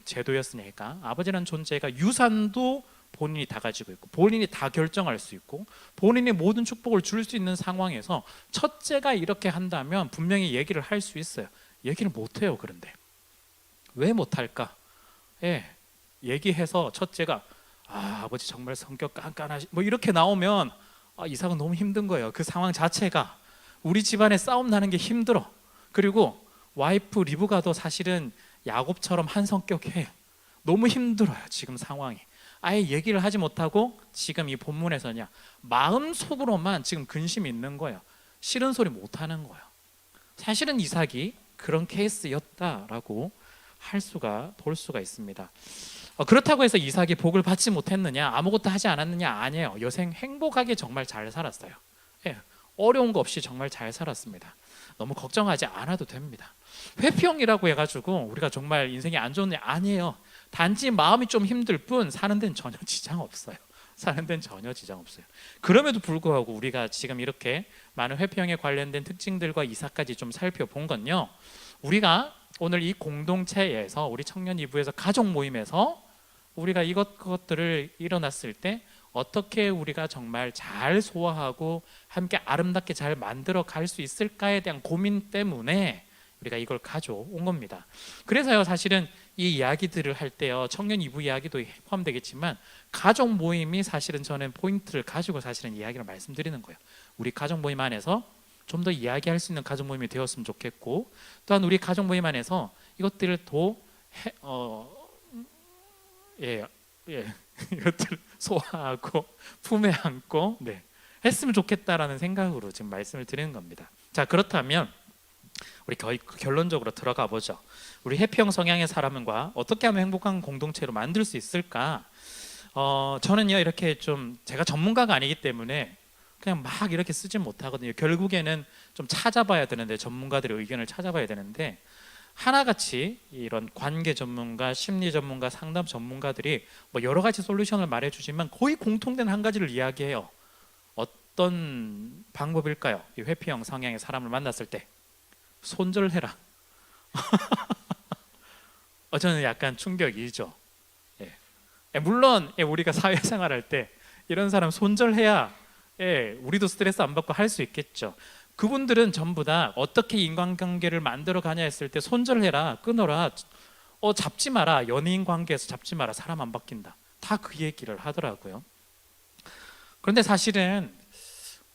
제도였으니까 아버지라는 존재가 유산도 본인이 다 가지고 있고 본인이 다 결정할 수 있고 본인이 모든 축복을 줄 수 있는 상황에서 첫째가 이렇게 한다면 분명히 얘기를 할 수 있어요. 얘기를 못해요. 그런데 왜 못할까? 예, 얘기해서 첫째가 아버지 정말 성격 깐깐하시 뭐 이렇게 나오면 이삭은 너무 힘든 거예요. 그 상황 자체가 우리 집안에 싸움 나는 게 힘들어. 그리고 와이프 리브가도 사실은 야곱처럼 한 성격해요. 너무 힘들어요. 지금 상황이. 아예 얘기를 하지 못하고 지금 이 본문에서냐 마음속으로만 지금 근심이 있는 거예요. 싫은 소리 못하는 거예요. 사실은 이삭이 그런 케이스였다라고 볼 수가 있습니다. 그렇다고 해서 이삭이 복을 받지 못했느냐, 아무것도 하지 않았느냐? 아니에요. 여생 행복하게 정말 잘 살았어요. 예, 어려운 거 없이 정말 잘 살았습니다. 너무 걱정하지 않아도 됩니다. 회피형이라고 해가지고 우리가 정말 인생이 안 좋은 일 아니에요. 단지 마음이 좀 힘들 뿐 사는 데는 전혀 지장 없어요. 사는 데는 전혀 지장 없어요. 그럼에도 불구하고 우리가 지금 이렇게 많은 회피형에 관련된 특징들과 이삭까지 좀 살펴본 건요, 우리가 오늘 이 공동체에서 우리 청년 이부에서 가족 모임에서 우리가 이것들을 일어났을 때 어떻게 우리가 정말 잘 소화하고 함께 아름답게 잘 만들어 갈 수 있을까에 대한 고민 때문에 우리가 이걸 가져온 겁니다. 그래서요, 사실은 이 이야기들을 할 때요, 청년 이부 이야기도 포함되겠지만 가족 모임이 사실은 저는 포인트를 가지고 사실은 이야기를 말씀드리는 거예요. 우리 가족 모임 안에서 좀 더 이야기할 수 있는 가족 모임이 되었으면 좋겠고, 또한 우리 가족 모임 안에서 이것들을 더 이것들을 소화하고 품에 안고 했으면 좋겠다라는 생각으로 지금 말씀을 드리는 겁니다. 자, 그렇다면 우리 거의 결론적으로 들어가 보죠. 우리 해피형 성향의 사람과 어떻게 하면 행복한 공동체로 만들 수 있을까? 저는요, 이렇게 좀 제가 전문가가 아니기 때문에 그냥 막 이렇게 쓰진 못하거든요. 결국에는 좀 찾아봐야 되는데, 전문가들의 의견을 찾아봐야 되는데, 하나같이 이런 관계 전문가, 심리 전문가, 상담 전문가들이 뭐 여러 가지 솔루션을 말해주지만 거의 공통된 한 가지를 이야기해요. 어떤 방법일까요? 이 회피형 성향의 사람을 만났을 때 손절해라. 저는 약간 충격이죠. 물론 우리가 사회생활할 때 이런 사람 손절해야 우리도 스트레스 안 받고 할 수 있겠죠. 그분들은 전부 다 어떻게 인간관계를 만들어 가냐 했을 때 손절해라, 끊어라, 잡지 마라, 연인 관계에서 잡지 마라, 사람 안 바뀐다, 다 그 얘기를 하더라고요. 그런데 사실은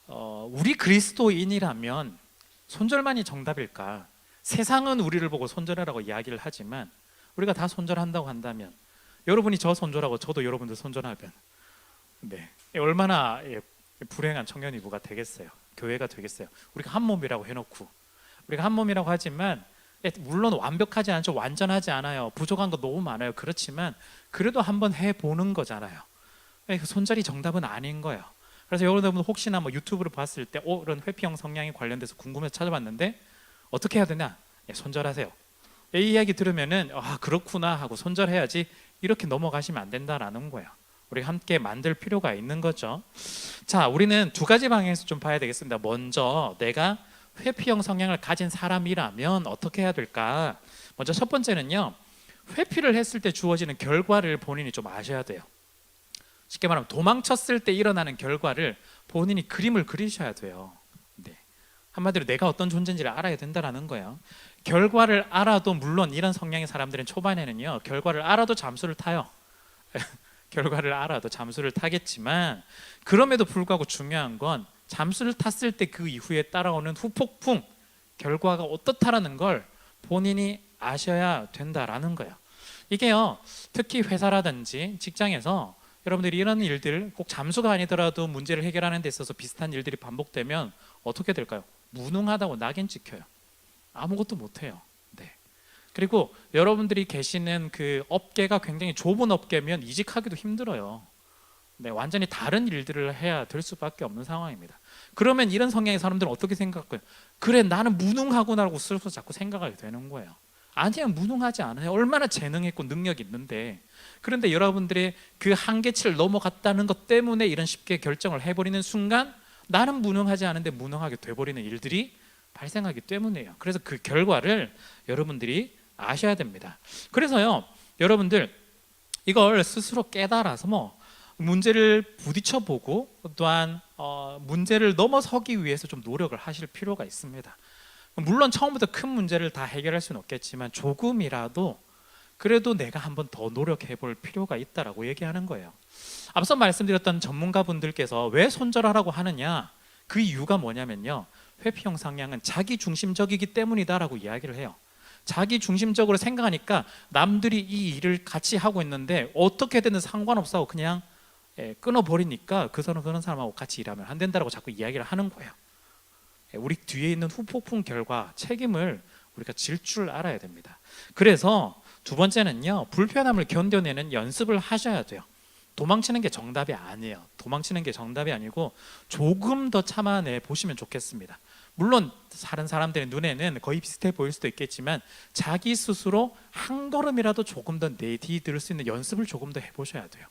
우리 그리스도인이라면 손절만이 정답일까? 세상은 우리를 보고 손절하라고 이야기를 하지만 우리가 다 손절한다고 한다면, 여러분이 저 손절하고 저도 여러분들 손절하면 얼마나 불행한 청년 이부가 되겠어요. 교회가 되겠어요. 우리가 한 몸이라고 해놓고, 우리가 한 몸이라고 하지만 물론 완벽하지 않죠. 완전하지 않아요. 부족한 거 너무 많아요. 그렇지만 그래도 한번 해보는 거잖아요. 손절이 정답은 아닌 거예요. 그래서 여러분 혹시나 뭐 유튜브를 봤을 때 이런 회피형 성향이 관련돼서 궁금해서 찾아봤는데 어떻게 해야 되냐? 손절하세요. 이 이야기 들으면은 그렇구나 하고 손절해야지, 이렇게 넘어가시면 안 된다라는 거예요. 우리 함께 만들 필요가 있는 거죠. 자, 우리는 두 가지 방향에서 좀 봐야 되겠습니다. 먼저 내가 회피형 성향을 가진 사람이라면 어떻게 해야 될까? 먼저 첫 번째는요, 회피를 했을 때 주어지는 결과를 본인이 좀 아셔야 돼요. 쉽게 말하면 도망쳤을 때 일어나는 결과를 본인이 그림을 그리셔야 돼요. 한마디로 내가 어떤 존재인지를 알아야 된다는 거예요. 결과를 알아도, 물론 이런 성향의 사람들은 초반에는요, 결과를 알아도 잠수를 타요. 결과를 알아도 잠수를 타겠지만, 그럼에도 불구하고 중요한 건 잠수를 탔을 때 그 이후에 따라오는 후폭풍, 결과가 어떻다라는 걸 본인이 아셔야 된다라는 거예요. 이게요, 특히 회사라든지 직장에서 여러분들이 이런 일들, 꼭 잠수가 아니더라도 문제를 해결하는 데 있어서 비슷한 일들이 반복되면 어떻게 될까요? 무능하다고 낙인 찍혀요. 아무것도 못해요. 그리고 여러분들이 계시는 그 업계가 굉장히 좁은 업계면 이직하기도 힘들어요. 네, 완전히 다른 일들을 해야 될 수밖에 없는 상황입니다. 그러면 이런 성향의 사람들은 어떻게 생각해요? 그래, 나는 무능하구나라고 스스로 자꾸 생각하게 되는 거예요. 아니야, 무능하지 않아요. 얼마나 재능 있고 능력이 있는데. 그런데 여러분들의 그 한계치를 넘어갔다는 것 때문에 이런 쉽게 결정을 해버리는 순간 나는 무능하지 않은데 무능하게 돼버리는 일들이 발생하기 때문이에요. 그래서 그 결과를 여러분들이 아셔야 됩니다. 그래서요, 여러분들 이걸 스스로 깨달아서 문제를 부딪혀보고 또한 문제를 넘어서기 위해서 좀 노력을 하실 필요가 있습니다. 물론 처음부터 큰 문제를 다 해결할 수는 없겠지만 조금이라도 그래도 내가 한번 더 노력해 볼 필요가 있다라고 얘기하는 거예요. 앞서 말씀드렸던 전문가분들께서 왜 손절하라고 하느냐, 그 이유가 뭐냐면요, 회피형 성향은 자기 중심적이기 때문이다라고 이야기를 해요. 자기 중심적으로 생각하니까 남들이 이 일을 같이 하고 있는데 어떻게 되든 상관없어 그냥 끊어버리니까 그런 사람하고 같이 일하면 안 된다라고 자꾸 이야기를 하는 거예요. 우리 뒤에 있는 후폭풍 결과 책임을 우리가 질 줄 알아야 됩니다. 그래서 두 번째는요, 불편함을 견뎌내는 연습을 하셔야 돼요. 도망치는 게 정답이 아니에요. 도망치는 게 정답이 아니고 조금 더 참아내 보시면 좋겠습니다. 물론 다른 사람들의 눈에는 거의 비슷해 보일 수도 있겠지만 자기 스스로 한 걸음이라도 조금 더 내디딜 수 있는 연습을 조금 더 해보셔야 돼요.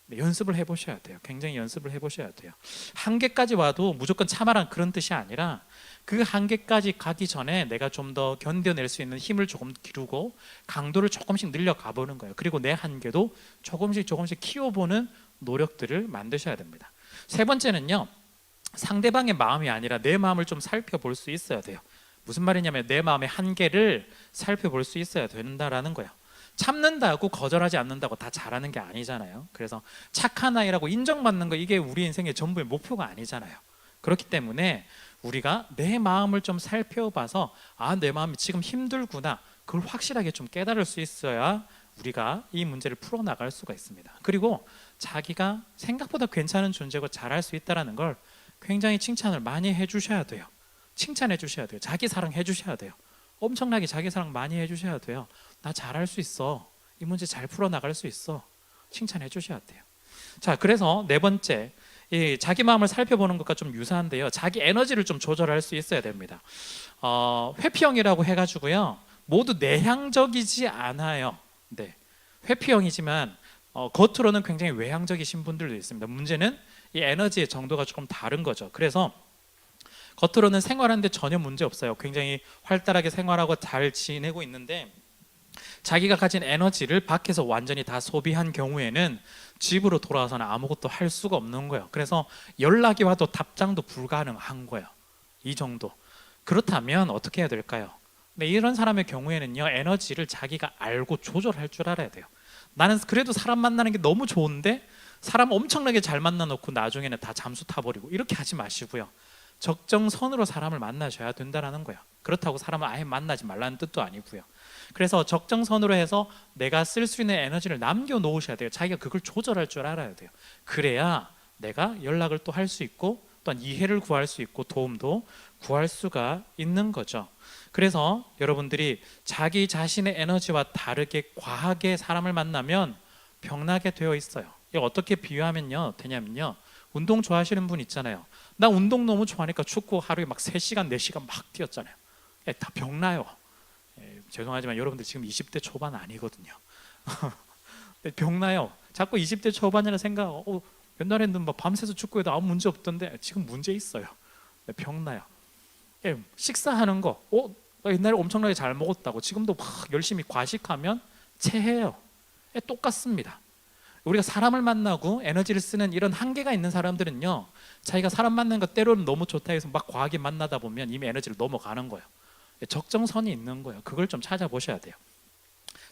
네, 연습을 해보셔야 돼요. 굉장히 연습을 해보셔야 돼요. 한계까지 와도 무조건 참아란 그런 뜻이 아니라 그 한계까지 가기 전에 내가 좀 더 견뎌낼 수 있는 힘을 조금 기르고 강도를 조금씩 늘려가 보는 거예요. 그리고 내 한계도 조금씩 키워보는 노력들을 만드셔야 됩니다. 세 번째는요, 상대방의 마음이 아니라 내 마음을 좀 살펴볼 수 있어야 돼요. 무슨 말이냐면 내 마음의 한계를 살펴볼 수 있어야 된다라는 거예요. 참는다고 거절하지 않는다고 다 잘하는 게 아니잖아요. 그래서 착한 아이라고 인정받는 거, 이게 우리 인생의 전부의 목표가 아니잖아요. 그렇기 때문에 우리가 내 마음을 좀 살펴봐서 내 마음이 지금 힘들구나, 그걸 확실하게 좀 깨달을 수 있어야 우리가 이 문제를 풀어나갈 수가 있습니다. 그리고 자기가 생각보다 괜찮은 존재고 잘할 수 있다는 걸 굉장히 칭찬을 많이 해주셔야 돼요. 칭찬해 주셔야 돼요. 자기 사랑해 주셔야 돼요. 엄청나게 자기 사랑 많이 해주셔야 돼요. 나 잘할 수 있어, 이 문제 잘 풀어나갈 수 있어, 칭찬해 주셔야 돼요. 자, 그래서 네 번째, 자기 마음을 살펴보는 것과 좀 유사한데요, 자기 에너지를 좀 조절할 수 있어야 됩니다. 회피형이라고 해가지고요, 모두 내향적이지 않아요. 네, 회피형이지만 겉으로는 굉장히 외향적이신 분들도 있습니다. 문제는 이 에너지의 정도가 조금 다른 거죠. 그래서 겉으로는 생활하는데 전혀 문제 없어요. 굉장히 활달하게 생활하고 잘 지내고 있는데 자기가 가진 에너지를 밖에서 완전히 다 소비한 경우에는 집으로 돌아와서는 아무것도 할 수가 없는 거예요. 그래서 연락이 와도 답장도 불가능한 거예요. 이 정도. 그렇다면 어떻게 해야 될까요? 네, 이런 사람의 경우에는요, 에너지를 자기가 알고 조절할 줄 알아야 돼요. 나는 그래도 사람 만나는 게 너무 좋은데 사람 엄청나게 잘 만나 놓고 나중에는 다 잠수 타버리고, 이렇게 하지 마시고요, 적정선으로 사람을 만나셔야 된다는 거예요. 그렇다고 사람을 아예 만나지 말라는 뜻도 아니고요. 그래서 적정선으로 해서 내가 쓸 수 있는 에너지를 남겨놓으셔야 돼요. 자기가 그걸 조절할 줄 알아야 돼요. 그래야 내가 연락을 또 할 수 있고 또한 이해를 구할 수 있고 도움도 구할 수가 있는 거죠. 그래서 여러분들이 자기 자신의 에너지와 다르게 과하게 사람을 만나면 병나게 되어 있어요. 이거 어떻게 비유하면요 되냐면요, 운동 좋아하시는 분 있잖아요. 나 운동 너무 좋아하니까 축구 하루에 막 3시간 4시간 막 뛰었잖아요. 다 병나요. 죄송하지만 여러분들 지금 20대 초반 아니거든요. 병나요. 자꾸 20대 초반이라 생각하고 옛날에는 막 밤새서 축구해도 아무 문제 없던데 지금 문제 있어요. 병나요. 식사하는 거, 나 옛날에 엄청나게 잘 먹었다고 지금도 막 열심히 과식하면 체해요. 똑같습니다. 우리가 사람을 만나고 에너지를 쓰는 이런 한계가 있는 사람들은요, 자기가 사람 만나는 것 때로는 너무 좋다 해서 막 과하게 만나다 보면 이미 에너지를 넘어가는 거예요. 적정선이 있는 거예요. 그걸 좀 찾아보셔야 돼요.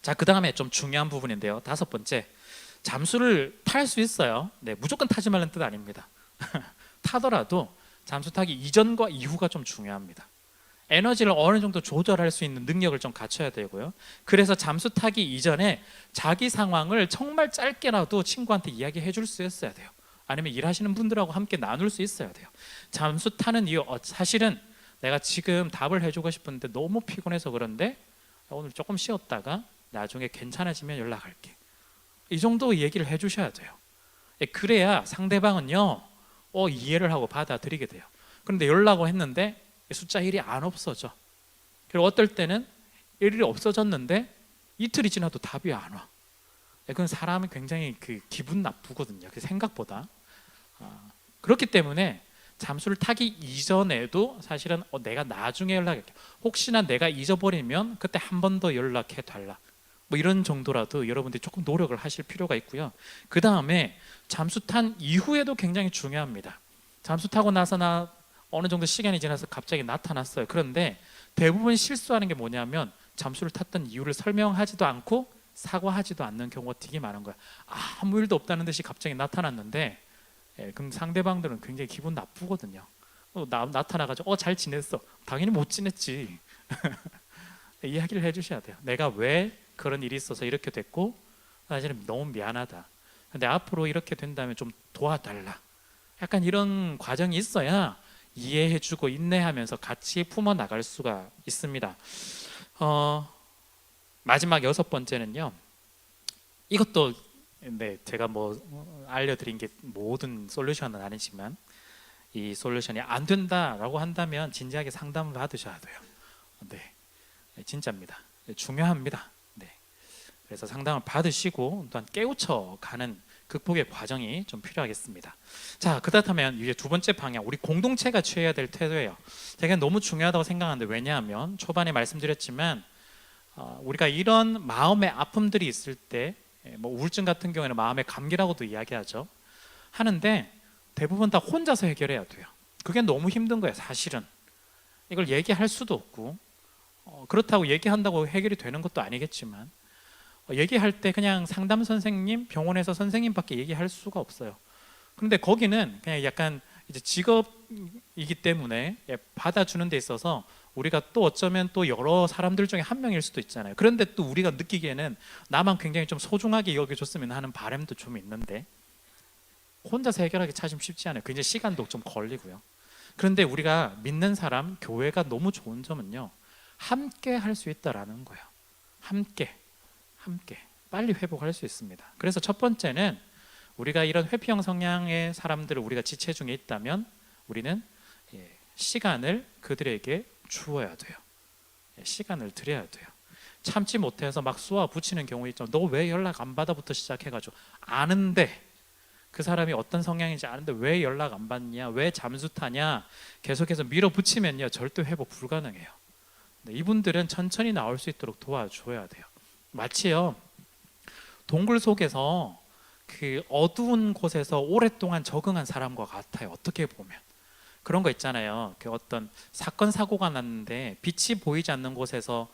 자, 그 다음에 좀 중요한 부분인데요, 5번째, 잠수를 탈 수 있어요. 네, 무조건 타지 말라는 뜻 아닙니다. 타더라도 잠수 타기 이전과 이후가 좀 중요합니다. 에너지를 어느 정도 조절할 수 있는 능력을 좀 갖춰야 되고요. 그래서 잠수 타기 이전에 자기 상황을 정말 짧게라도 친구한테 이야기해 줄 수 있어야 돼요. 아니면 일하시는 분들하고 함께 나눌 수 있어야 돼요. 잠수 타는 이유, 사실은 내가 지금 답을 해주고 싶은데 너무 피곤해서 그런데 오늘 조금 쉬었다가 나중에 괜찮아지면 연락할게, 이 정도 얘기를 해주셔야 돼요. 그래야 상대방은요 이해를 하고 받아들이게 돼요. 그런데 연락을 했는데 숫자 1이 안 없어져. 그리고 어떨 때는 1이 없어졌는데 이틀이 지나도 답이 안 와. 그건 사람이 굉장히 기분 나쁘거든요. 그 생각보다. 그렇기 때문에 잠수를 타기 이전에도 사실은 내가 나중에 연락할게. 혹시나 내가 잊어버리면 그때 한 번 더 연락해 달라. 뭐 이런 정도라도 여러분들이 조금 노력을 하실 필요가 있고요. 그 다음에 잠수 탄 이후에도 굉장히 중요합니다. 잠수 타고 나서 나 어느 정도 시간이 지나서 갑자기 나타났어요. 그런데 대부분 실수하는 게 뭐냐면 잠수를 탔던 이유를 설명하지도 않고 사과하지도 않는 경우가 되게 많은 거야. 아무 일도 없다는 듯이 갑자기 나타났는데 그럼 상대방들은 굉장히 기분 나쁘거든요. 나타나가지고 잘 지냈어. 당연히 못 지냈지. 이야기를 해주셔야 돼요. 내가 왜 그런 일이 있어서 이렇게 됐고 사실은 너무 미안하다. 근데 앞으로 이렇게 된다면 좀 도와달라. 약간 이런 과정이 있어야 이해해주고 인내하면서 같이 품어나갈 수가 있습니다. 마지막 6번째는요. 이것도 제가 뭐 알려드린 게 모든 솔루션은 아니지만 이 솔루션이 안 된다라고 한다면 진지하게 상담을 받으셔야 돼요. 네, 진짜입니다. 중요합니다. 네, 그래서 상담을 받으시고 또한 깨우쳐가는 극복의 과정이 좀 필요하겠습니다. 자, 그렇다면 이제 두 번째 방향, 우리 공동체가 취해야 될 태도예요. 제가 너무 중요하다고 생각하는데 왜냐하면 초반에 말씀드렸지만 우리가 이런 마음의 아픔들이 있을 때 뭐 우울증 같은 경우에는 마음의 감기라고도 이야기하죠. 하는데 대부분 다 혼자서 해결해야 돼요. 그게 너무 힘든 거예요. 사실은 이걸 얘기할 수도 없고 그렇다고 얘기한다고 해결이 되는 것도 아니겠지만 얘기할 때 그냥 상담 선생님, 병원에서 선생님밖에 얘기할 수가 없어요. 그런데 거기는 그냥 약간 이제 직업이기 때문에 받아주는 데 있어서 우리가 또 어쩌면 또 여러 사람들 중에 한 명일 수도 있잖아요. 그런데 또 우리가 느끼기에는 나만 굉장히 좀 소중하게 여겨줬으면 하는 바람도 좀 있는데 혼자서 해결하기 참 쉽지 않아요. 굉장히 시간도 좀 걸리고요. 그런데 우리가 믿는 사람, 교회가 너무 좋은 점은요, 함께 할 수 있다라는 거예요. 함께 빨리 회복할 수 있습니다. 그래서 첫 번째는 우리가 이런 회피형 성향의 사람들을 우리가 지체 중에 있다면 우리는 시간을 그들에게 주어야 돼요. 시간을 드려야 돼요. 참지 못해서 막 쏘아 붙이는 경우 있죠. 너 왜 연락 안 받아부터 시작해가지고 아는데 그 사람이 어떤 성향인지 아는데 왜 연락 안 받냐, 왜 잠수 타냐 계속해서 밀어붙이면요 절대 회복 불가능해요. 이분들은 천천히 나올 수 있도록 도와줘야 돼요. 마치요 동굴 속에서 그 어두운 곳에서 오랫동안 적응한 사람과 같아요. 어떻게 보면 그런 거 있잖아요. 그 어떤 사건 사고가 났는데 빛이 보이지 않는 곳에서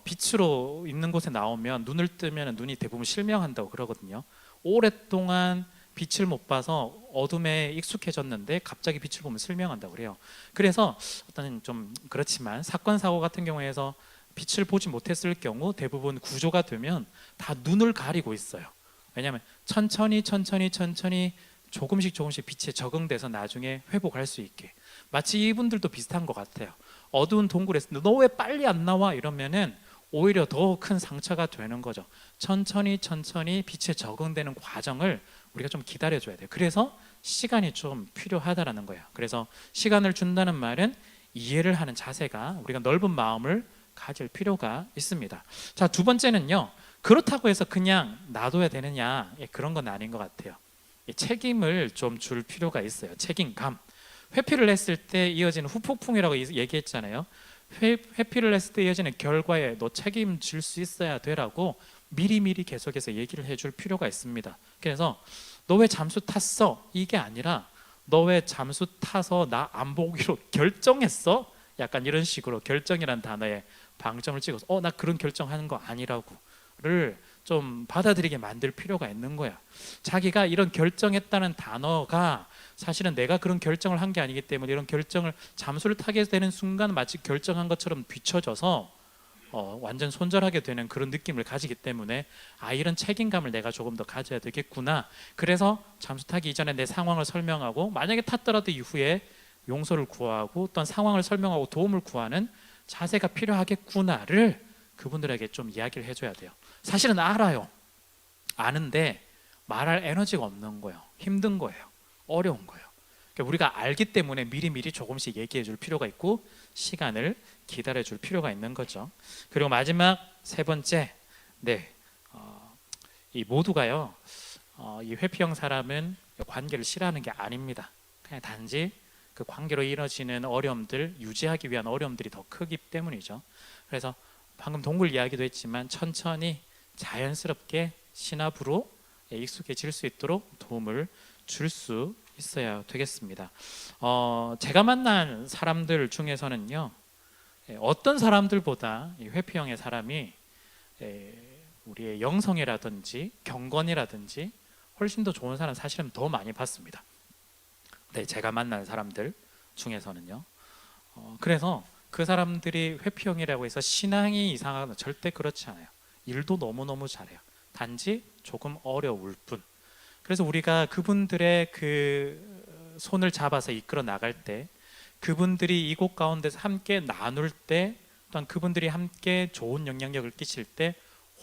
빛으로 있는 곳에 나오면 눈을 뜨면 눈이 대부분 실명한다고 그러거든요. 오랫동안 빛을 못 봐서 어둠에 익숙해졌는데 갑자기 빛을 보면 실명한다고 그래요. 그래서 어떤 좀 그렇지만 사건 사고 같은 경우에서 빛을 보지 못했을 경우 대부분 구조가 되면 다 눈을 가리고 있어요. 왜냐하면 천천히 조금씩 빛에 적응돼서 나중에 회복할 수 있게. 마치 이분들도 비슷한 것 같아요. 어두운 동굴에서 너 왜 빨리 안 나와? 이러면은 오히려 더 큰 상처가 되는 거죠. 천천히 빛에 적응되는 과정을 우리가 좀 기다려줘야 돼요. 그래서 시간이 좀 필요하다라는 거예요. 그래서 시간을 준다는 말은 이해를 하는 자세가 우리가 넓은 마음을 가질 필요가 있습니다. 자, 두 번째는요. 그렇다고 해서 그냥 놔둬야 되느냐? 그런 건 아닌 것 같아요. 책임을 좀 줄 필요가 있어요. 책임감. 회피를 했을 때 이어지는 후폭풍이라고 얘기했잖아요. 회피를 했을 때 이어지는 결과에 너 책임질 수 있어야 되라고 미리미리 계속해서 얘기를 해줄 필요가 있습니다. 그래서 너 왜 잠수 탔어? 이게 아니라 너 왜 잠수 타서 나 안 보기로 결정했어? 약간 이런 식으로 결정이란 단어에 방점을 찍어서 나 그런 결정하는 거 아니라고를 좀 받아들이게 만들 필요가 있는 거야. 자기가 이런 결정했다는 단어가 사실은 내가 그런 결정을 한 게 아니기 때문에 이런 결정을 잠수를 타게 되는 순간 마치 결정한 것처럼 비춰져서 완전 손절하게 되는 그런 느낌을 가지기 때문에 이런 책임감을 내가 조금 더 가져야 되겠구나. 그래서 잠수 타기 이전에 내 상황을 설명하고 만약에 탔더라도 이후에 용서를 구하고 어떤 상황을 설명하고 도움을 구하는 자세가 필요하겠구나를 그분들에게 좀 이야기를 해줘야 돼요. 사실은 알아요. 아는데 말할 에너지가 없는 거예요. 힘든 거예요. 어려운 거예요. 그러니까 우리가 알기 때문에 미리미리 조금씩 얘기해 줄 필요가 있고 시간을 기다려 줄 필요가 있는 거죠. 그리고 마지막 세 번째, 네, 이 모두가요, 이 회피형 사람은 관계를 싫어하는 게 아닙니다. 그냥 단지 그 관계로 이뤄지는 어려움들, 유지하기 위한 어려움들이 더 크기 때문이죠. 그래서 방금 동굴 이야기도 했지만 천천히 자연스럽게 신압으로 익숙해질 수 있도록 도움을 줄 수 있어야 되겠습니다. 제가 만난 사람들 중에서는요, 어떤 사람들보다 이 회피형의 사람이 우리의 영성이라든지 경건이라든지 훨씬 더 좋은 사람 사실은 더 많이 봤습니다. 네, 제가 만난 사람들 중에서는요. 그래서 그 사람들이 회피형이라고 해서 신앙이 이상하거나 절대 그렇지 않아요. 일도 너무너무 잘해요. 단지 조금 어려울 뿐. 그래서 우리가 그분들의 그 손을 잡아서 이끌어 나갈 때, 그분들이 이곳 가운데서 함께 나눌 때, 또한 그분들이 함께 좋은 영향력을 끼칠 때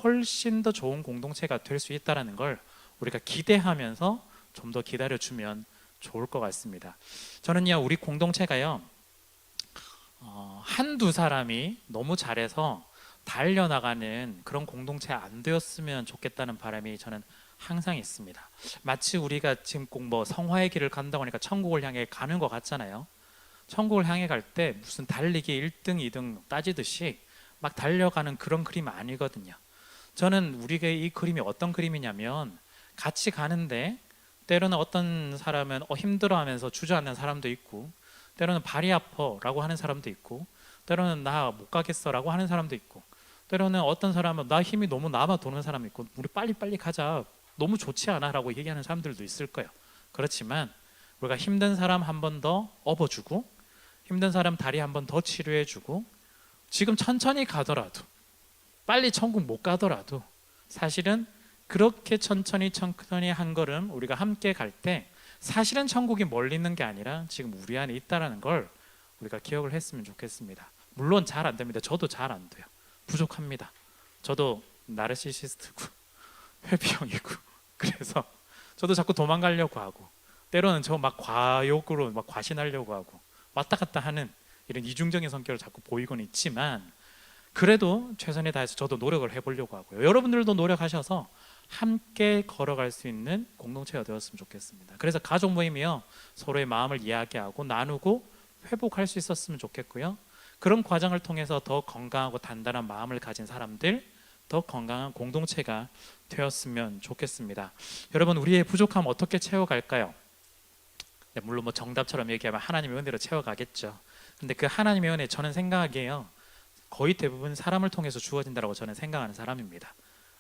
훨씬 더 좋은 공동체가 될 수 있다는 걸 우리가 기대하면서 좀 더 기다려주면 좋을 것 같습니다. 저는요, 우리 공동체가요, 한두 사람이 너무 잘해서 달려나가는 그런 공동체 안 되었으면 좋겠다는 바람이 저는 항상 있습니다. 마치 우리가 지금 꼭 뭐 성화의 길을 간다고 하니까 천국을 향해 가는 것 같잖아요. 천국을 향해 갈 때 무슨 달리기 1등, 2등 따지듯이 막 달려가는 그런 그림 아니거든요. 저는 우리가 이 그림이 어떤 그림이냐면, 같이 가는데 때로는 어떤 사람은 힘들어하면서 주저앉는 사람도 있고, 때로는 발이 아파라고 하는 사람도 있고, 때로는 나 못 가겠어라고 하는 사람도 있고, 때로는 어떤 사람은 나 힘이 너무 남아 도는 사람이 있고, 우리 빨리빨리 가자, 너무 좋지 않아라고 얘기하는 사람들도 있을 거예요. 그렇지만 우리가 힘든 사람 한 번 더 업어주고, 힘든 사람 다리 한 번 더 치료해주고, 지금 천천히 가더라도, 빨리 천국 못 가더라도 사실은 그렇게 천천히 한 걸음 우리가 함께 갈 때 사실은 천국이 멀리 있는 게 아니라 지금 우리 안에 있다는 걸 우리가 기억을 했으면 좋겠습니다. 물론 잘 안 됩니다. 저도 잘 안 돼요. 부족합니다. 저도 나르시시스트고 회피형이고, 그래서 저도 자꾸 도망가려고 하고, 때로는 저 막 과욕으로 막 과신하려고 하고 왔다 갔다 하는 이런 이중적인 성격을 자꾸 보이곤 있지만, 그래도 최선을 다해서 저도 노력을 해보려고 하고요. 여러분들도 노력하셔서 함께 걸어갈 수 있는 공동체가 되었으면 좋겠습니다. 그래서 가족 모임이요, 서로의 마음을 이야기하고 나누고 회복할 수 있었으면 좋겠고요. 그런 과정을 통해서 더 건강하고 단단한 마음을 가진 사람들, 더 건강한 공동체가 되었으면 좋겠습니다. 여러분, 우리의 부족함 어떻게 채워갈까요? 네, 물론 뭐 정답처럼 얘기하면 하나님의 은혜로 채워가겠죠. 근데 그 하나님의 은혜, 저는 생각하기에요, 거의 대부분 사람을 통해서 주어진다고 저는 생각하는 사람입니다.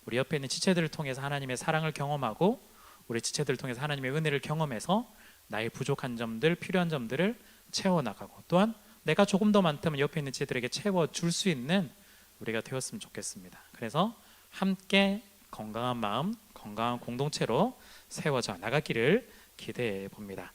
우리 옆에 있는 지체들을 통해서 하나님의 사랑을 경험하고, 우리 지체들을 통해서 하나님의 은혜를 경험해서 나의 부족한 점들, 필요한 점들을 채워나가고, 또한 내가 조금 더 많다면 옆에 있는 지체들에게 채워줄 수 있는 우리가 되었으면 좋겠습니다. 그래서 함께 건강한 마음, 건강한 공동체로 세워져 나가기를 기대해 봅니다.